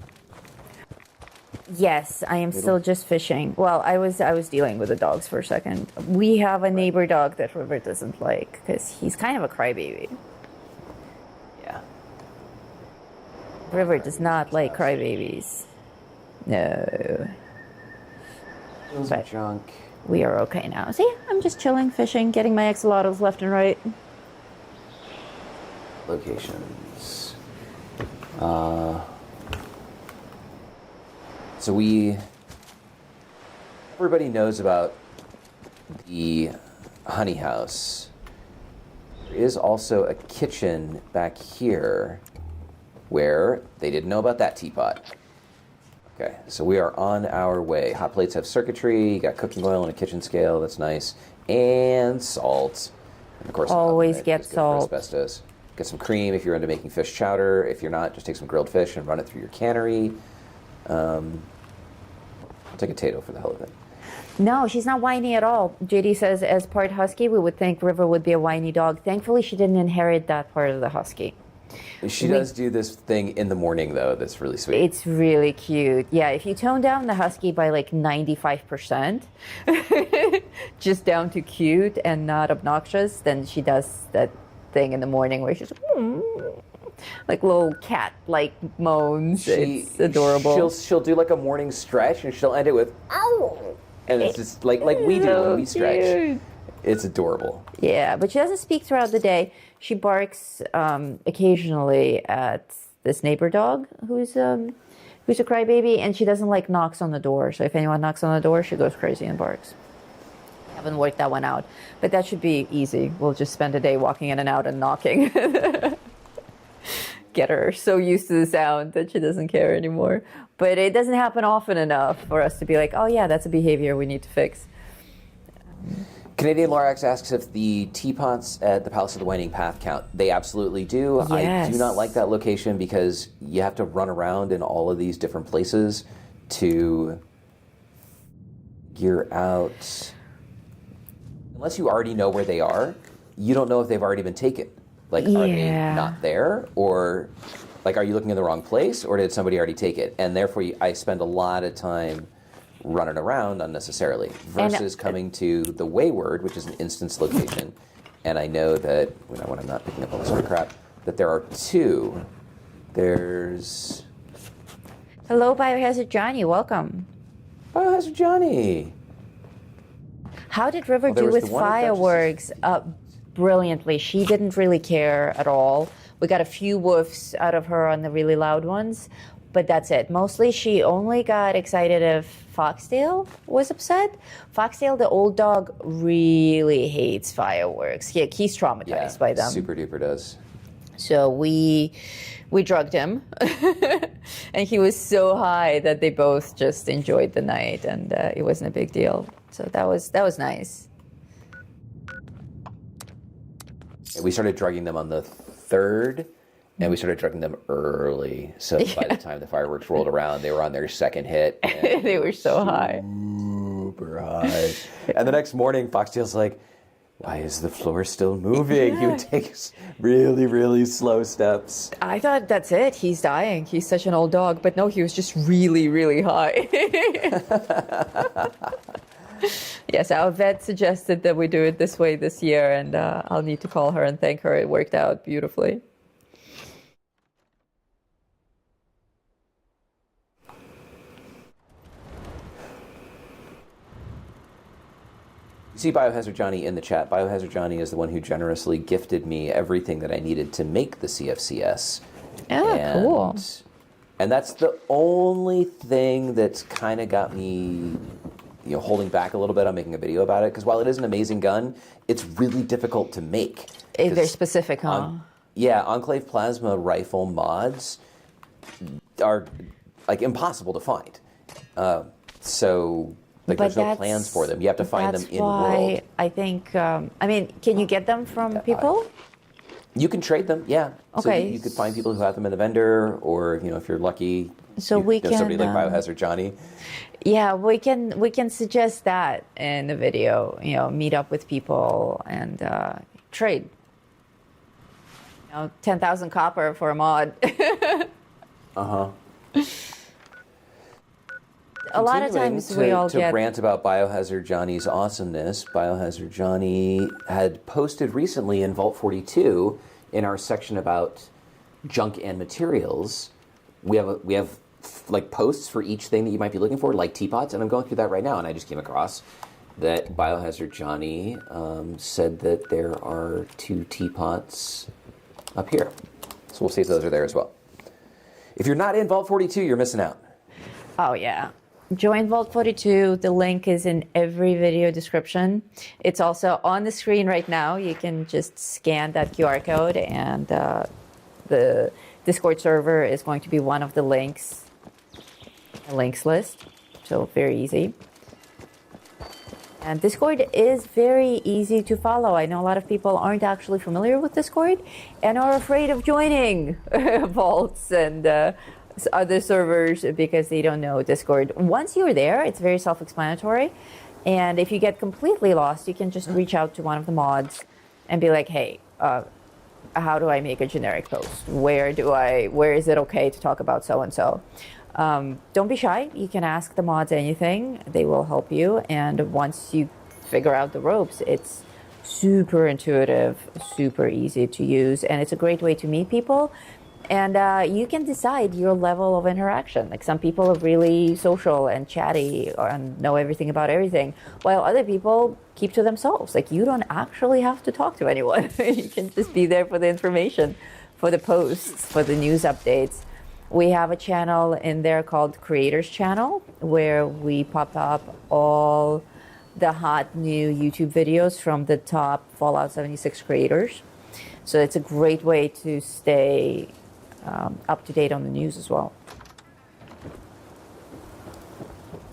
Yes, I am still just fishing. Well, I was dealing with the dogs for a second. We have a neighbor dog that River doesn't like because he's kind of a crybaby. Yeah. River does not like crybabies. No. Those are junk. We are okay now. See, I'm just chilling, fishing, getting my axolotls left and right. Locations. So everybody knows about the honey house. There is also a kitchen back here where they didn't know about that teapot. Okay, so we are on our way. Hot plates have circuitry, you got cooking oil and a kitchen scale, that's nice, and salt. And of course, always get salt. Asbestos. Get some cream if you're into making fish chowder. If you're not, just take some grilled fish and run it through your cannery. I'll take a Tato for the hell of it. No, she's not whiny at all. JD says, as part husky, we would think River would be a whiny dog. Thankfully, she didn't inherit that part of the husky. She does do this thing in the morning, though, that's really sweet. It's really cute. Yeah, if you tone down the husky by like 95%, just down to cute and not obnoxious, then she does that thing in the morning where she's like little cat-like moans. It's adorable. She'll do like a morning stretch, and she'll end it with "ow," and it's just like we do when we stretch. Cute. It's adorable. Yeah, but she doesn't speak throughout the day. She barks occasionally at this neighbor dog who's a crybaby, and she doesn't like knocks on the door. So if anyone knocks on the door, she goes crazy and barks. Haven't worked that one out, but that should be easy. We'll just spend a day walking in and out and knocking. Get her so used to the sound that she doesn't care anymore. But it doesn't happen often enough for us to be like, oh yeah, that's a behavior we need to fix. Canadian Lorax asks if the teapots at the Palace of the Winding Path count. They absolutely do. Yes. I do not like that location because you have to run around in all of these different places to figure out. Unless you already know where they are, you don't know if they've already been taken. Like, are they Yeah. not there? Or, like, are you looking in the wrong place? Or did somebody already take it? And therefore, I spend a lot of time running around unnecessarily versus coming to the Wayward, which is an instance location. And I know that, when I'm not picking up all this other crap, that there are two. There's... Hello, Biohazard Johnny. Welcome. Biohazard Johnny. How did River there do was with the one at fireworks? Brilliantly. She didn't really care at all. We got a few woofs out of her on the really loud ones, but that's it. Mostly she only got excited if Foxtail was upset. Foxtail, the old dog, really hates fireworks. He's traumatized by them. Super duper does. So we drugged him, and he was so high that they both just enjoyed the night, and it wasn't a big deal. So that was nice. We started drugging them on the 3rd, and we started drugging them early. So by the time the fireworks rolled around, they were on their second hit. And They were so high. Super high. And the next morning, Foxtail's like, why is the floor still moving? He would take really, really slow steps. I thought that's it. He's dying. He's such an old dog. But no, he was just really, really high. Yes, our vet suggested that we do it this way this year, and I'll need to call her and thank her. It worked out beautifully. You see Biohazard Johnny in the chat. Biohazard Johnny is the one who generously gifted me everything that I needed to make the CFCS. Oh, cool. And that's the only thing that's kind of got me, holding back a little bit on making a video about it. Because while it is an amazing gun, it's really difficult to make. They're specific, huh? Enclave Plasma rifle mods are like impossible to find. There's no plans for them. You have to find them in world. I think, can you get them from people? You can trade them, yeah. Okay. So you could find people who have them in the vendor, or if you're lucky, we know can somebody like Biohazard Johnny. Yeah, we can suggest that in the video. Meet up with people and trade. 10,000 copper for a mod. A lot of times we all get... To rant about Biohazard Johnny's awesomeness, Biohazard Johnny had posted recently in Vault 42, in our section about junk and materials, we have like posts for each thing that you might be looking for, like teapots, and I'm going through that right now, and I just came across that Biohazard Johnny said that there are 2 teapots up here. So we'll see if those are there as well. If you're not in Vault 42, you're missing out. Oh, yeah. Join Vault 42. The link is in every video description. It's also on the screen right now. You can just scan that QR code, and the Discord server is going to be one of the links list. So very easy. And Discord is very easy to follow. I know a lot of people aren't actually familiar with Discord and are afraid of joining vaults and other servers because they don't know Discord. Once you're there, it's very self-explanatory. And if you get completely lost, you can just reach out to one of the mods and be like, hey, how do I make a generic post? Where is it okay to talk about so-and-so? Don't be shy. You can ask the mods anything. They will help you. And once you figure out the ropes, it's super intuitive, super easy to use. And it's a great way to meet people. And you can decide your level of interaction. Like, some people are really social and chatty and know everything about everything, while other people keep to themselves. Like, you don't actually have to talk to anyone. You can just be there for the information, for the posts, for the news updates. We have a channel in there called Creators Channel, where we pop up all the hot new YouTube videos from the top Fallout 76 creators. So it's a great way to stay up to date on the news as well.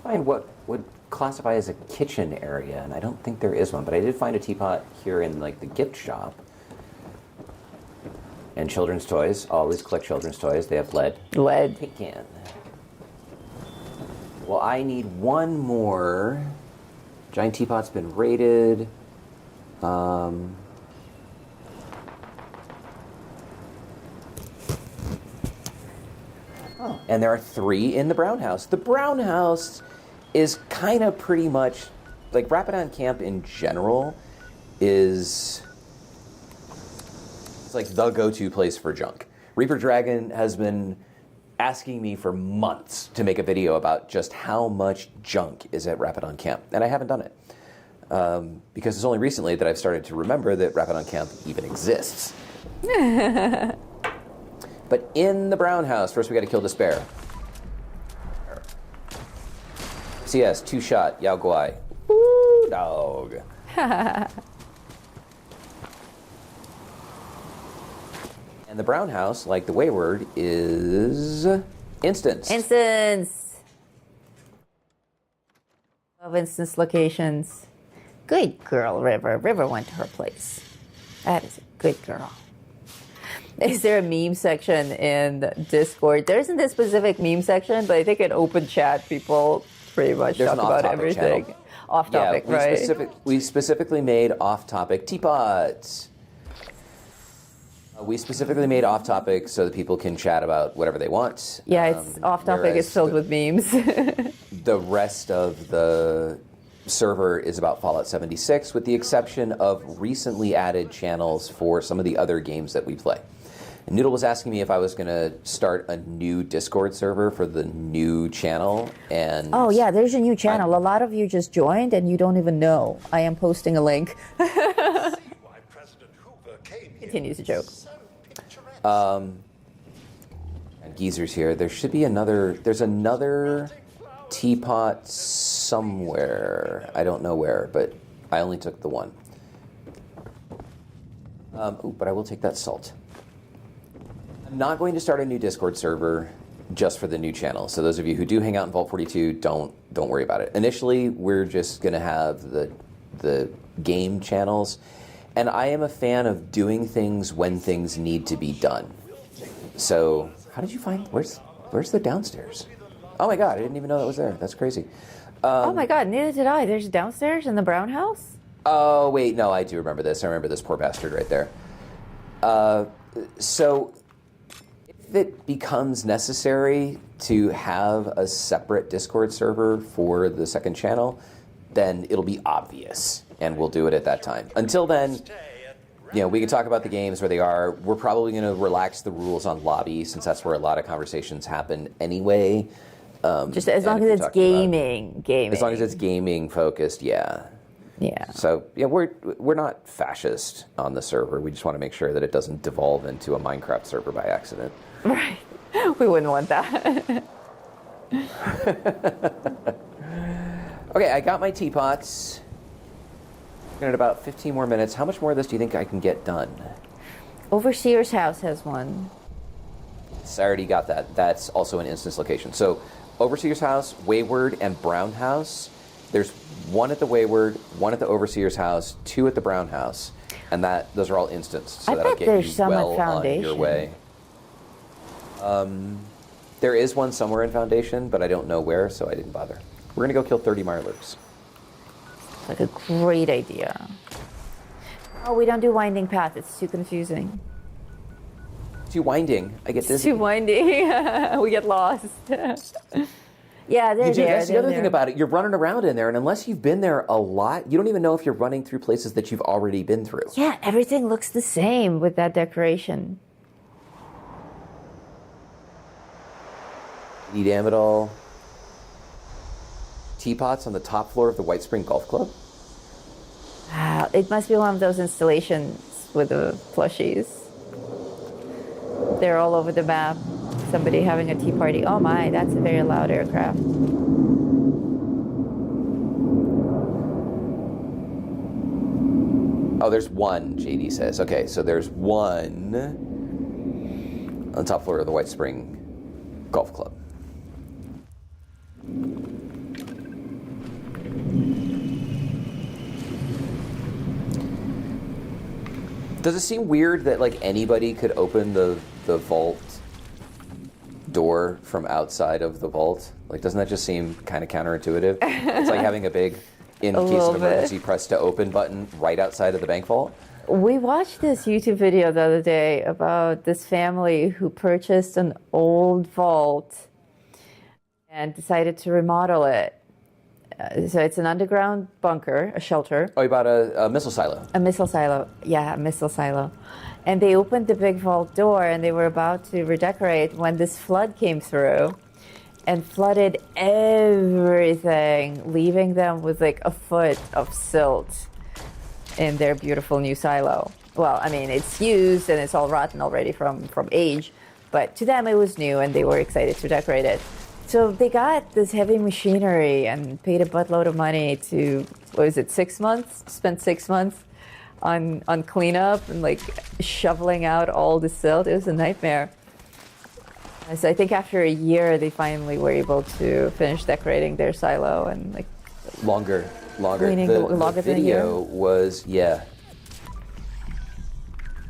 Find what would classify as a kitchen area, and I don't think there is one, but I did find a teapot here in like the gift shop. And children's toys, always collect children's toys. They have lead. Lead. Tin can. Well, I need one more. Giant teapot's been raided. and there are 3 in the Brown House. The Brown House is kind of pretty much, like, Rapidon Camp in general is, it's like the go-to place for junk. Reaper Dragon has been asking me for months to make a video about just how much junk is at Rapidon Camp, and I haven't done it. Because it's only recently that I've started to remember that Rapidon Camp even exists. But in the Brown House, first we got to kill Despair. CS, 2-shot, Yao Guai. Woo, dog. And the Brown House, like the Wayward, is instance. Instance. Love instance locations. Good girl, River. River went to her place. That is a good girl. Is there a meme section in Discord? There isn't a specific meme section, but I think in open chat, people pretty much There's talk an about off-topic everything. channel. Off topic, we right? We specifically made off-topic teapots. We specifically made off-topic so that people can chat about whatever they want. Yeah, it's off topic. It's filled with memes. The rest of the server is about Fallout 76, with the exception of recently added channels for some of the other games that we play. And Noodle was asking me if I was going to start a new Discord server for the new channel, and Oh yeah, there's a new channel. A lot of you just joined and you don't even know. I am posting a link. Continues the joke. and Geezer's here. There should be another. There's another teapot somewhere. I don't know where, but I only took the one. But I will take that salt. I'm not going to start a new Discord server just for the new channel. So those of you who do hang out in Vault 42, don't worry about it. Initially, we're just going to have the game channels, and I am a fan of doing things when things need to be done. So, how did you find? Where's the downstairs? Oh my God, I didn't even know that was there. That's crazy. Oh my God, neither did I. There's downstairs in the Brown House? Oh wait, no, I do remember this. I remember this poor bastard right there. So, if it becomes necessary to have a separate Discord server for the second channel, then it'll be obvious, and we'll do it at that time. Until then, you know, we can talk about the games where they are. We're probably going to relax the rules on lobby, since that's where a lot of conversations happen anyway. Just as long as it's gaming. As long as it's gaming focused, yeah. Yeah. So yeah, we're not fascist on the server. We just want to make sure that it doesn't devolve into a Minecraft server by accident. Right. We wouldn't want that. Okay, I got my teapots. In about 15 more minutes. How much more of this do you think I can get done? Overseer's house has one. I already got that. That's also an instance location. So, Overseer's house, Wayward, and Brown house. There's one at the Wayward, one at the Overseer's house, 2 at the Brown house, and those are all instanced. So I that'll bet get there's you some at well on your Foundation. way. There is one somewhere in Foundation, but I don't know where, so I didn't bother. We're gonna go kill 30 Mirelurks. Like a great idea. Oh, we don't do winding path. It's too confusing. Too winding. I get It's dizzy. too winding. We get lost. Yeah, they're there. That's the they're other thing there. about it. You're running around in there, and unless you've been there a lot, you don't even know if you're running through places that you've already been through. Yeah, everything looks the same with that decoration. Need Amidal. Teapots on the top floor of the White Spring Golf Club. Wow, it must be one of those installations with the plushies. They're all over the map. Somebody having a tea party. Oh my, that's a very loud aircraft. Oh, there's one, JD says. Okay, so there's one on the top floor of the White Spring Golf Club. Does it seem weird that like anybody could open the vault door from outside of the vault? Like, doesn't that just seem kind of counterintuitive? It's like having a big, in A case little of bit. emergency, press to open button right outside of the bank vault. We watched this YouTube video the other day about this family who purchased an old vault and decided to remodel it. So it's an underground bunker, a shelter. Oh, you bought a missile silo. A missile silo. Yeah, a missile silo. And they opened the big vault door and they were about to redecorate when this flood came through and flooded everything, leaving them with like a foot of silt in their beautiful new silo. Well, I mean, it's used and it's all rotten already from age, but to them it was new and they were excited to decorate it. So they got this heavy machinery and paid a buttload of money to, what was it, 6 months? Spent 6 months on cleanup and like shoveling out all the silt. It was a nightmare. So I think after a year, they finally were able to finish decorating their silo and like Longer. Cleaning The longer than a video was, yeah.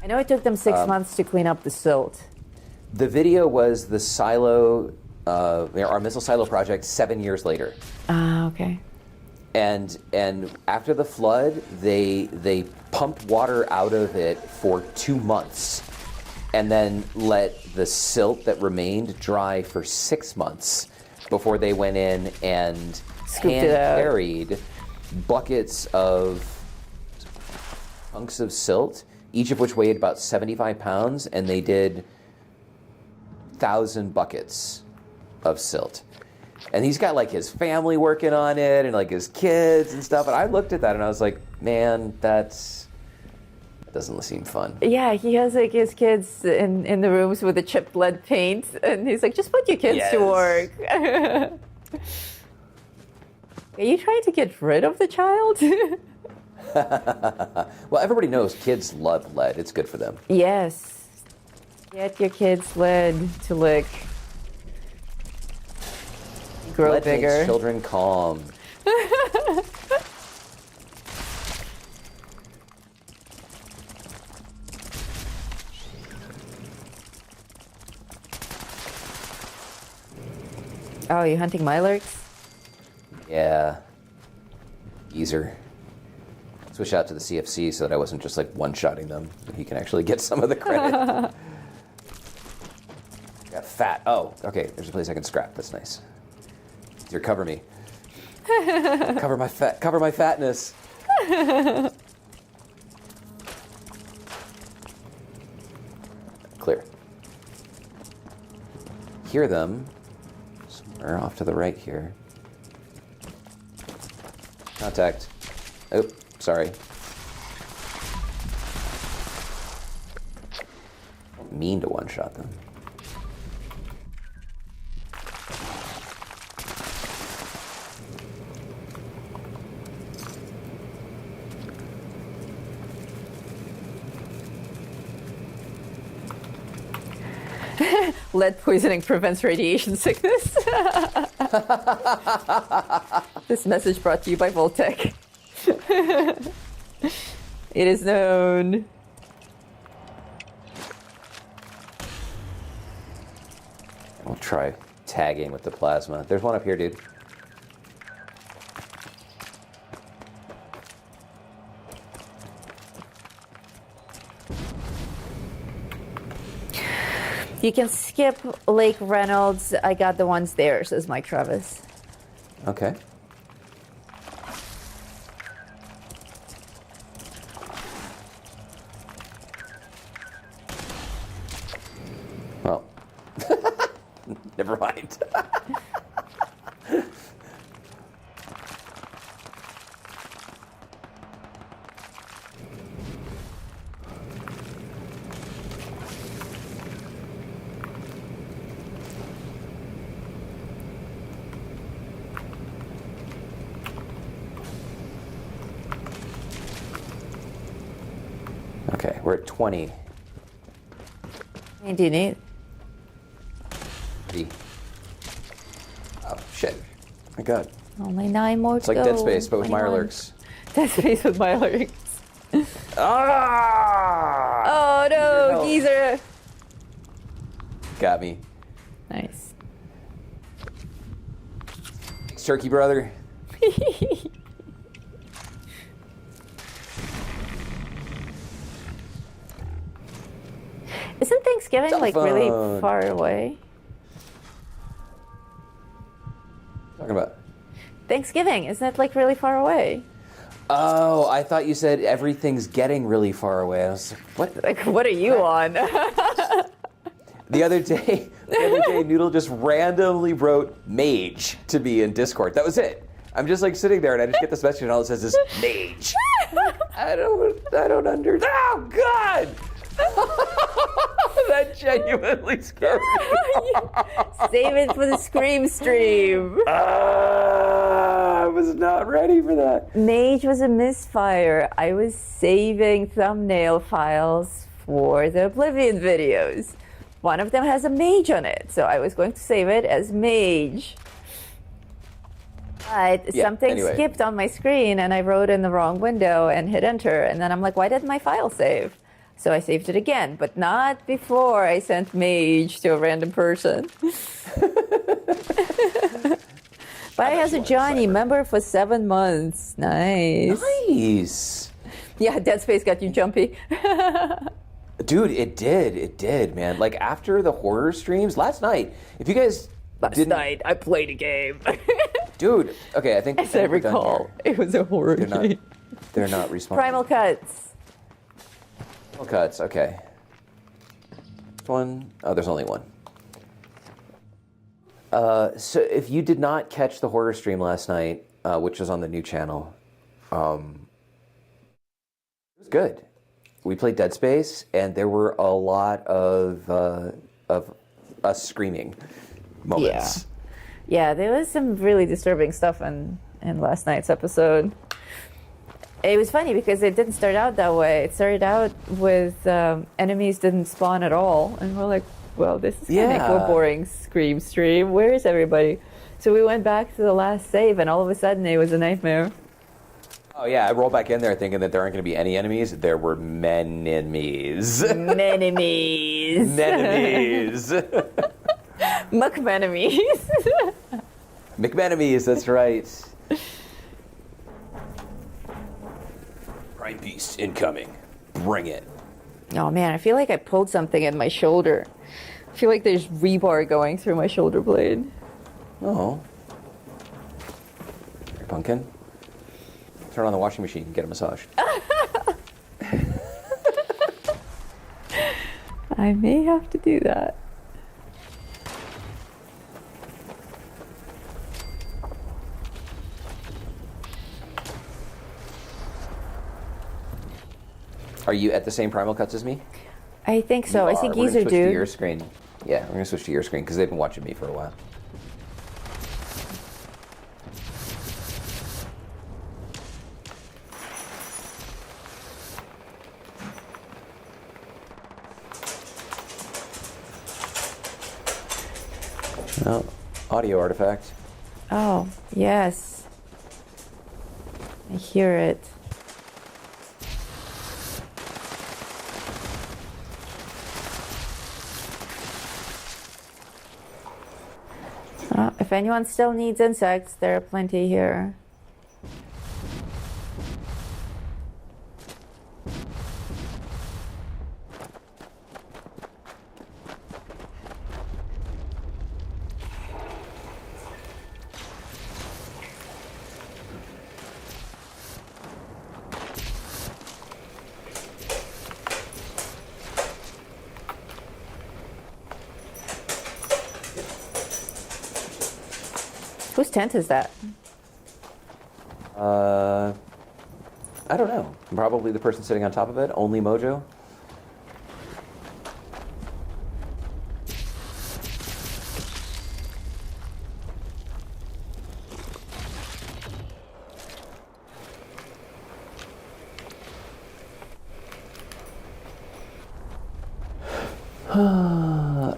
I know it took them 6 months to clean up the silt. The video was the silo, our missile silo project 7 years later. Ah, okay. And after the flood, they pumped water out of it for 2 months, and then let the silt that remained dry for 6 months before they went in and Scooped it out. carried buckets of chunks of silt, each of which weighed about 75 pounds, and they did 1,000 buckets of silt. And he's got like his family working on it and like his kids and stuff. And I looked at that and I was like, man, that doesn't seem fun. Yeah, he has like his kids in the rooms with the chipped lead paint, and he's like, just put your kids to work. Are you trying to get rid of the child? Well, everybody knows kids love lead. It's good for them. Yes. Get your kids lead to lick. Grow Lead bigger. makes children calm. Oh, you hunting Mirelurks? Yeah. Geezer. Switch out to the CFC so that I wasn't just like one-shotting them. He can actually get some of the credit. Got fat. Oh, okay. There's a place I can scrap. That's nice. Here, cover me. Cover my fat. Cover my fatness. Clear. Hear them somewhere off to the right here. Contact. Oh, sorry. Don't mean to one-shot them. Lead poisoning prevents radiation sickness. This message brought to you by Voltec. It is known. We'll try tagging with the plasma. There's one up here, dude. You can skip Lake Reynolds. I got the ones there, says Mike Travis. Okay. Well, never mind. Okay, we're at 20. How many do you need? Oh, shit. My God. Only 9 more It's to like go. Dead Space, but with 21. Mirelurks. Dead Space with Mirelurks. Ah! Oh no, No. geezer. Got me. Nice. Thanks, Turkey brother. Isn't Thanksgiving like really Telephone. far away? Thanksgiving, isn't it like really far away? Oh, I thought you said everything's getting really far away. I was like, what? Like, what are you on? The other day, Noodle just randomly wrote mage to me in Discord. That was it. I'm just like sitting there and I just get this message and all it says is mage. I don't understand. Oh, God! That genuinely scared me. Save it for the Scream stream. I was not ready for that. Mage was a misfire. I was saving thumbnail files for the Oblivion videos. One of them has a mage on it, so I was going to save it as mage. But something skipped on my screen and I wrote in the wrong window and hit enter. And then I'm like, why didn't my file save? So I saved it again, but not before I sent mage to a random person. Biohazard Johnny, member for 7 months. Nice. Nice. Yeah, Dead Space got you jumpy. Dude, it did, man. Like after the horror streams last night, if you guys Last night I played a game. Dude, okay, I think as I recall, it was a horror game. They're not responding. Primal Cuts. Primal Cuts, okay. One. Oh, there's only one. So if you did not catch the horror stream last night, which was on the new channel, it was good. We played Dead Space, and there were a lot of us screaming moments. Yeah, there was some really disturbing stuff in last night's episode. It was funny because it didn't start out that way. It started out with enemies didn't spawn at all, and we're like, well, this is kind of a boring Scream stream. Where is everybody? So we went back to the last save, and all of a sudden it was a nightmare. Oh yeah, I rolled back in there thinking that there aren't going to be any enemies. There were men-enemies. Men-enemies. Men-enemies. Muck-men-enemies. McMenemies, that's right. Prime Beast incoming. Bring it. Oh man, I feel like I pulled something in my shoulder. I feel like there's rebar going through my shoulder blade. Oh. Hey, pumpkin. Turn on the washing machine and get a massage. I may have to do that. Are you at the same Primal Cuts as me? I think so. I see Geezer We're gonna switch to your Dude. screen. Yeah, we're going to switch to your screen because they've been watching me for a while. Oh, audio artifact. Oh, yes. I hear it. If anyone still needs insects, there are plenty here. Whose tent is that? I don't know. Probably the person sitting on top of it. Only Mojo.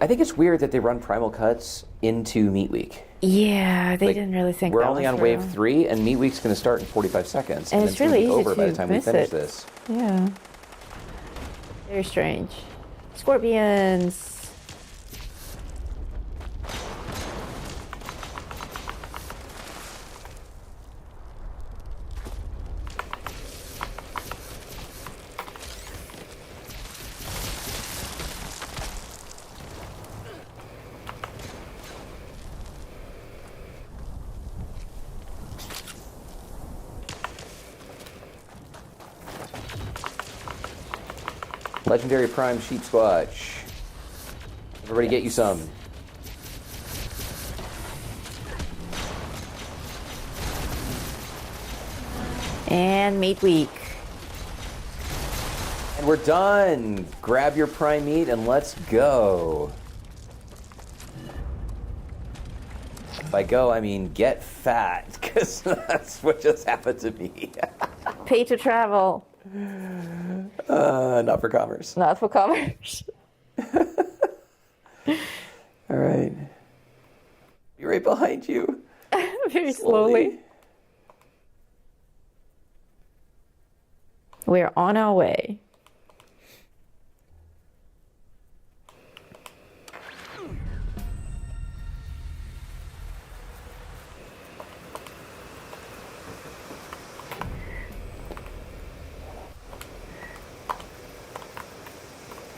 I think it's weird that they run Primal Cuts into Meat Week. Yeah, they didn't really think we're that only was on real. wave 3, and Meat Week's going to start in 45 seconds. And then it's really gonna be easy over by to the time we miss finish it. this. Yeah. Very strange. Scorpions. Legendary Prime Sheep Squatch. Everybody get you some. And meat week. And we're done. Grab your prime meat and let's go. By go, I mean get fat, because that's what just happened to me. Pay to travel. Not for commerce. Not for commerce. All right. Be right behind you. Very slowly. We're on our way.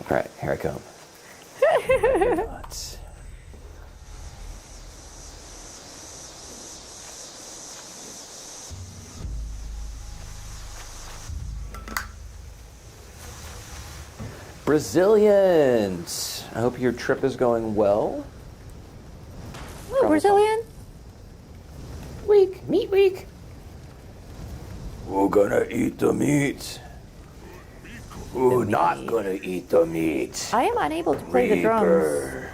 All right, here I come. Nuts. Brazilians. I hope your trip is going well. Oh, Brazilian? Week, meat week. Who gonna eat the meat? Who not gonna eat the meat? I am unable to play the drums.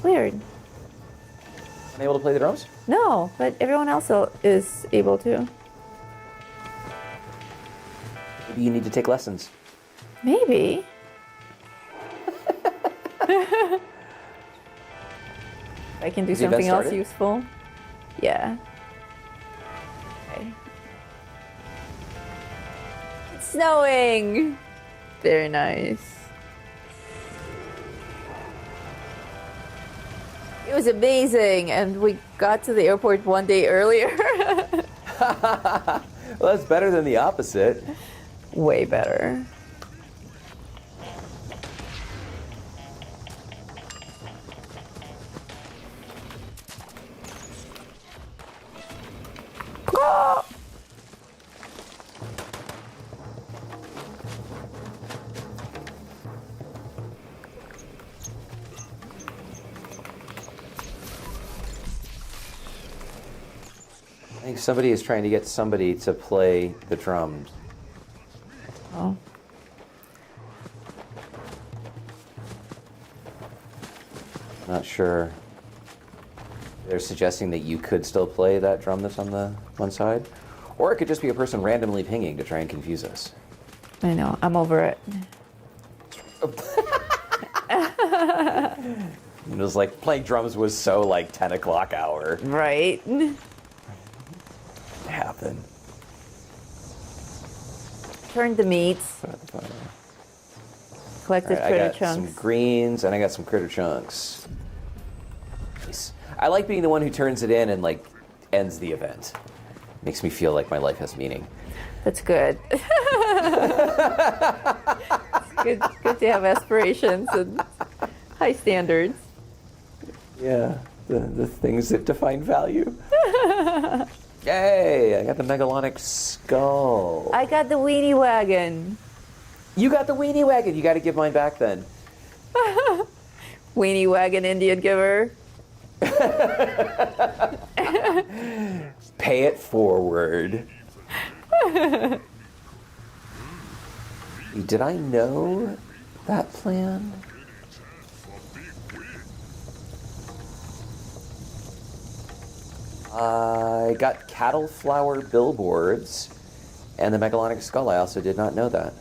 Weird. Unable to play the drums? No, but everyone else is able to. Maybe you need to take lessons. Maybe. I can do Is the event something else started? useful. Yeah. Okay. It's snowing. Very nice. It was amazing, and we got to the airport one day earlier. Well, that's better than the opposite. Way better. Ah! I think somebody is trying to get somebody to play the drums. Oh. Not sure. They're suggesting that you could still play that drum that's on the one side. Or it could just be a person randomly pinging to try and confuse us. I know. I'm over it. It was like playing drums was so like 10 o'clock hour. Right. Happen. Turn the meats. Collected I critter got chunks. some greens and I got some critter chunks. Nice. I like being the one who turns it in and like ends the event. Makes me feel like my life has meaning. That's good. Good to have aspirations and high standards. Yeah, the things that define value. Yay! I got the Megalonic skull. I got the weenie wagon. You got the weenie wagon. You got to give mine back then. Weenie wagon Indian giver. Pay it forward. Did I know that plan? I got cattle flower billboards and the Megalonic skull. I also did not know that.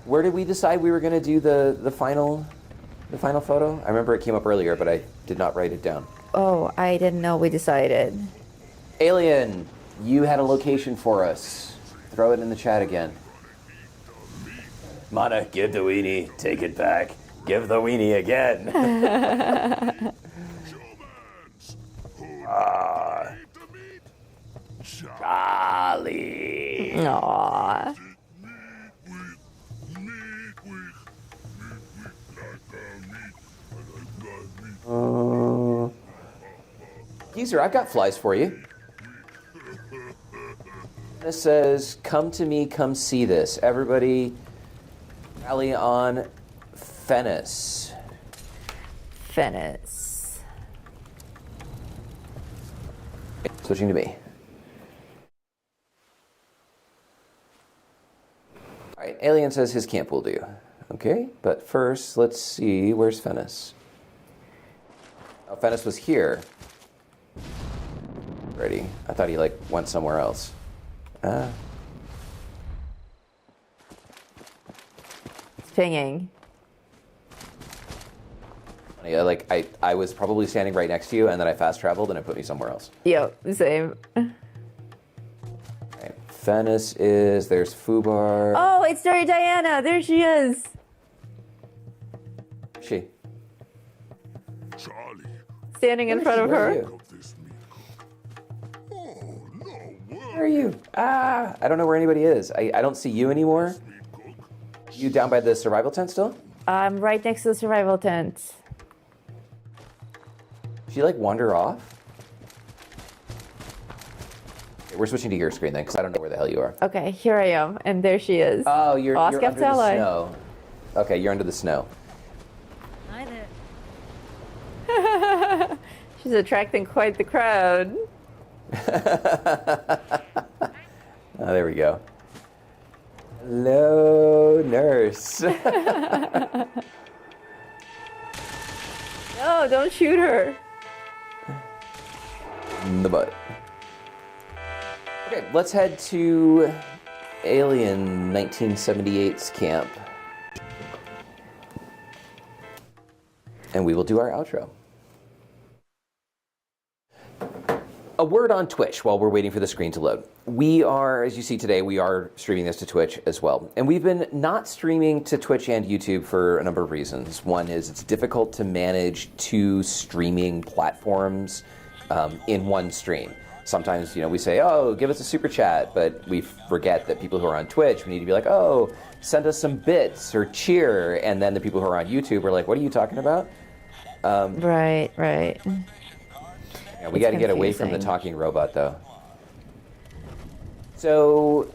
Where did we decide we were going to do the final photo? I remember it came up earlier, but I did not write it down. Oh, I didn't know we decided. Alien, you had a location for us. Throw it in the chat again. Mana, give the weenie, take it back. Give the weenie again. Charlie. Aww. Geezer, I've got flies for you. This says, come to me, come see this. Everybody rally on Fennis. Fennis. Switching to me. All right, Alien says his camp will do. Okay, but first, let's see, where's Fennis? Oh, Fennis was here. Ready. I thought he, like, went somewhere else. It's pinging. Yeah, like, I was probably standing right next to you, and then I fast traveled, and it put me somewhere else. Yep, same. Right. Fennis is, there's Fubar. Oh, it's Dirty Diana. There she is. She. Charlie, Standing in front of Where are her. you? of this meat cook. Oh, no Where word, are you? I don't know where anybody is. I don't see you anymore. meat cook. You down by the survival tent still? I'm right next to the survival tent. Did you, like, wander off? Okay, we're switching to your screen then, because I don't know where the hell you are. Okay, here I am, and there she is. Oh, you're under the Oskaptala. snow. Okay, you're under the snow. Hi there. She's attracting quite the crowd. Oh, there we go. Hello, nurse. No, don't shoot her. In the butt. Okay, let's head to Alien 1978's camp. And we will do our outro. A word on Twitch while we're waiting for the screen to load. We are, as you see today, we are streaming this to Twitch as well. And we've been not streaming to Twitch and YouTube for a number of reasons. One is it's difficult to manage two streaming platforms in one stream. Sometimes, we say, oh, give us a super chat, but we forget that people who are on Twitch, we need to be like, oh, send us some bits or cheer. And then the people who are on YouTube are like, what are you talking about? Right. Yeah, we got to get away from the confusing. talking robot, though. So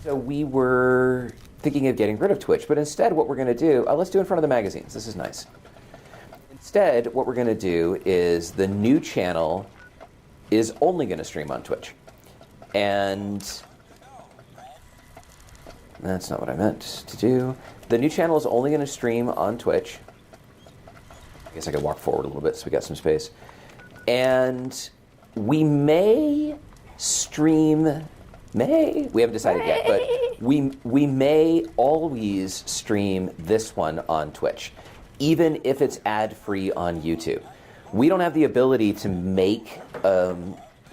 we were thinking of getting rid of Twitch, but instead what we're going to do, let's do in front of the magazines. This is nice. Instead, what we're going to do is the new channel is only going to stream on Twitch. And that's not what I meant to do. The new channel is only going to stream on Twitch. I guess I could walk forward a little bit so we got some space. And we may stream, we haven't decided yet, but we may always stream this one on Twitch, even if it's ad-free on YouTube. We don't have the ability to make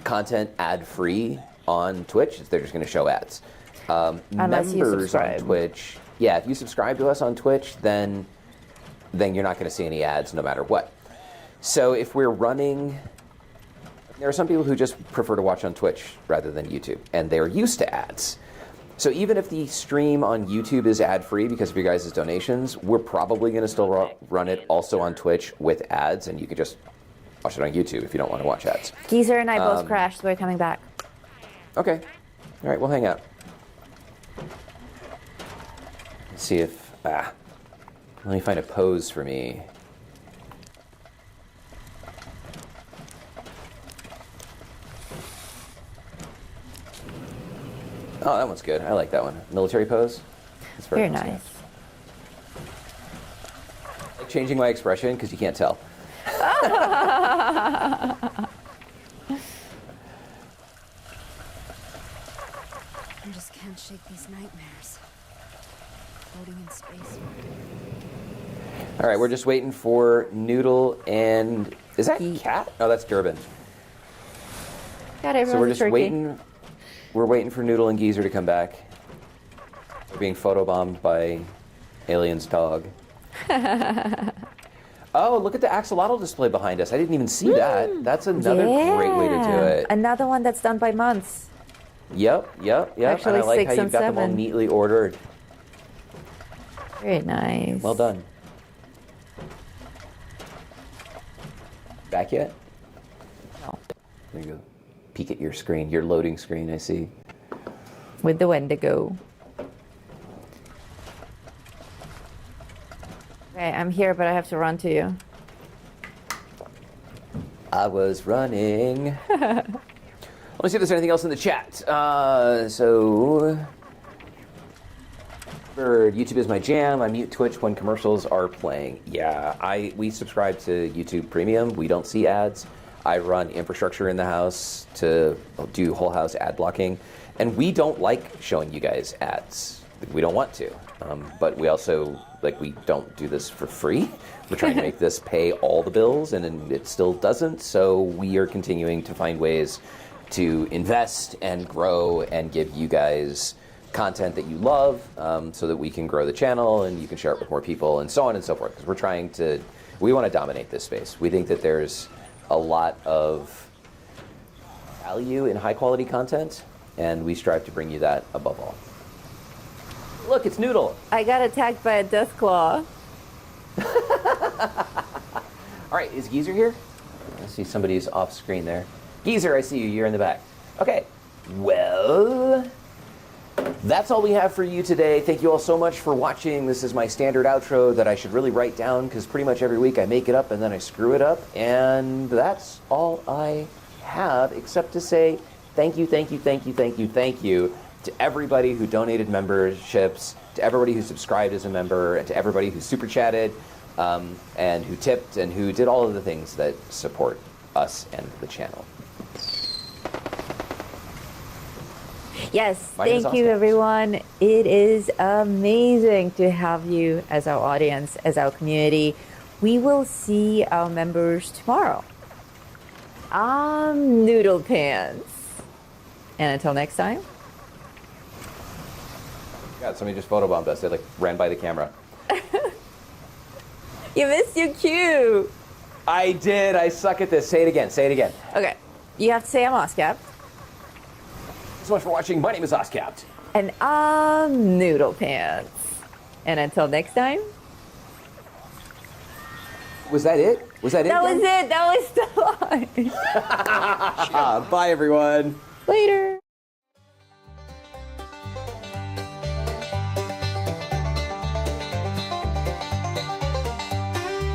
content ad-free on Twitch. They're just going to show ads. Unless you Members on subscribe. Twitch, yeah, if you subscribe to us on Twitch, then you're not going to see any ads no matter what. So if we're running, there are some people who just prefer to watch on Twitch rather than YouTube, and they're used to ads. So even if the stream on YouTube is ad-free because of your guys' donations, we're probably going to still run it also on Twitch with ads, and you can just watch it on YouTube if you don't want to watch ads. Geezer and I both crashed. We're coming back. Okay. All right, we'll hang out. Let's see if... let me find a pose for me. Oh, that one's good. I like that one. Military pose. That's Very nice. nice. I like changing my expression because you can't tell. I just can't shake these nightmares. Floating in space. All right, we're just waiting for Noodle and... Is that Cat? Oh, that's Durbin. God, everyone's So we're just turkey. waiting. We're waiting for Noodle and Geezer to come back. We're being photobombed by Alien's dog. Oh, look at the axolotl display behind us. I didn't even see that. That's another great way to do Yeah. it. Another one that's done by months. Yep. Actually, and I like 6 how you've and got them all 7. neatly ordered. Very nice. Well done. Back yet? There you go. Peek at your screen, your loading screen, I see. With the Wendigo. Okay, I'm here, but I have to run to you. I was running. Let me see if there's anything else in the chat. YouTube is my jam. I mute Twitch when commercials are playing. Yeah, we subscribe to YouTube Premium. We don't see ads. I run infrastructure in the house to do whole house ad blocking, and we don't like showing you guys ads. We don't want to, but we also we don't do this for free. We're trying to make this pay all the bills, and it still doesn't. So we are continuing to find ways to invest and grow and give you guys content that you love, so that we can grow the channel and you can share it with more people and so on and so forth. Because we want to dominate this space. We think that there's a lot of value in high quality content, and we strive to bring you that above all. Look, it's Noodle. I got attacked by a Deathclaw. All right, is Geezer here? I see somebody's off screen there. Geezer, I see you. You're in the back. Okay. Well, that's all we have for you today. Thank you all so much for watching. This is my standard outro that I should really write down, because pretty much every week I make it up and then I screw it up. And that's all I have, except to say thank you to everybody who donated memberships, to everybody who subscribed as a member, and to everybody who super chatted, and who tipped, and who did all of the things that support us and the channel. Yes, thank you, everyone. It is amazing to have you as our audience, as our community. We will see our members tomorrow. I'm Noodle Pants. And until next time. God, somebody just photobombed us. They ran by the camera. You missed your cue. I did. I suck at this. Say it again. Okay. You have to say I'm Oscapt. So much for watching. My name is Oscapt. And I'm Noodle Pants. And until next time. Was that it? Was that it? That was it. That was the line. Bye, everyone. Later.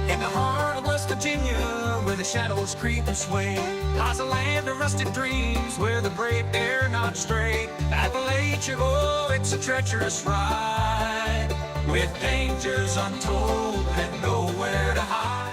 In the heart of West Virginia, where the shadows creep and sway, lies a land of rusted dreams, where the brave dare not stray. Appalachia, oh, it's a treacherous ride, with dangers untold and nowhere to hide.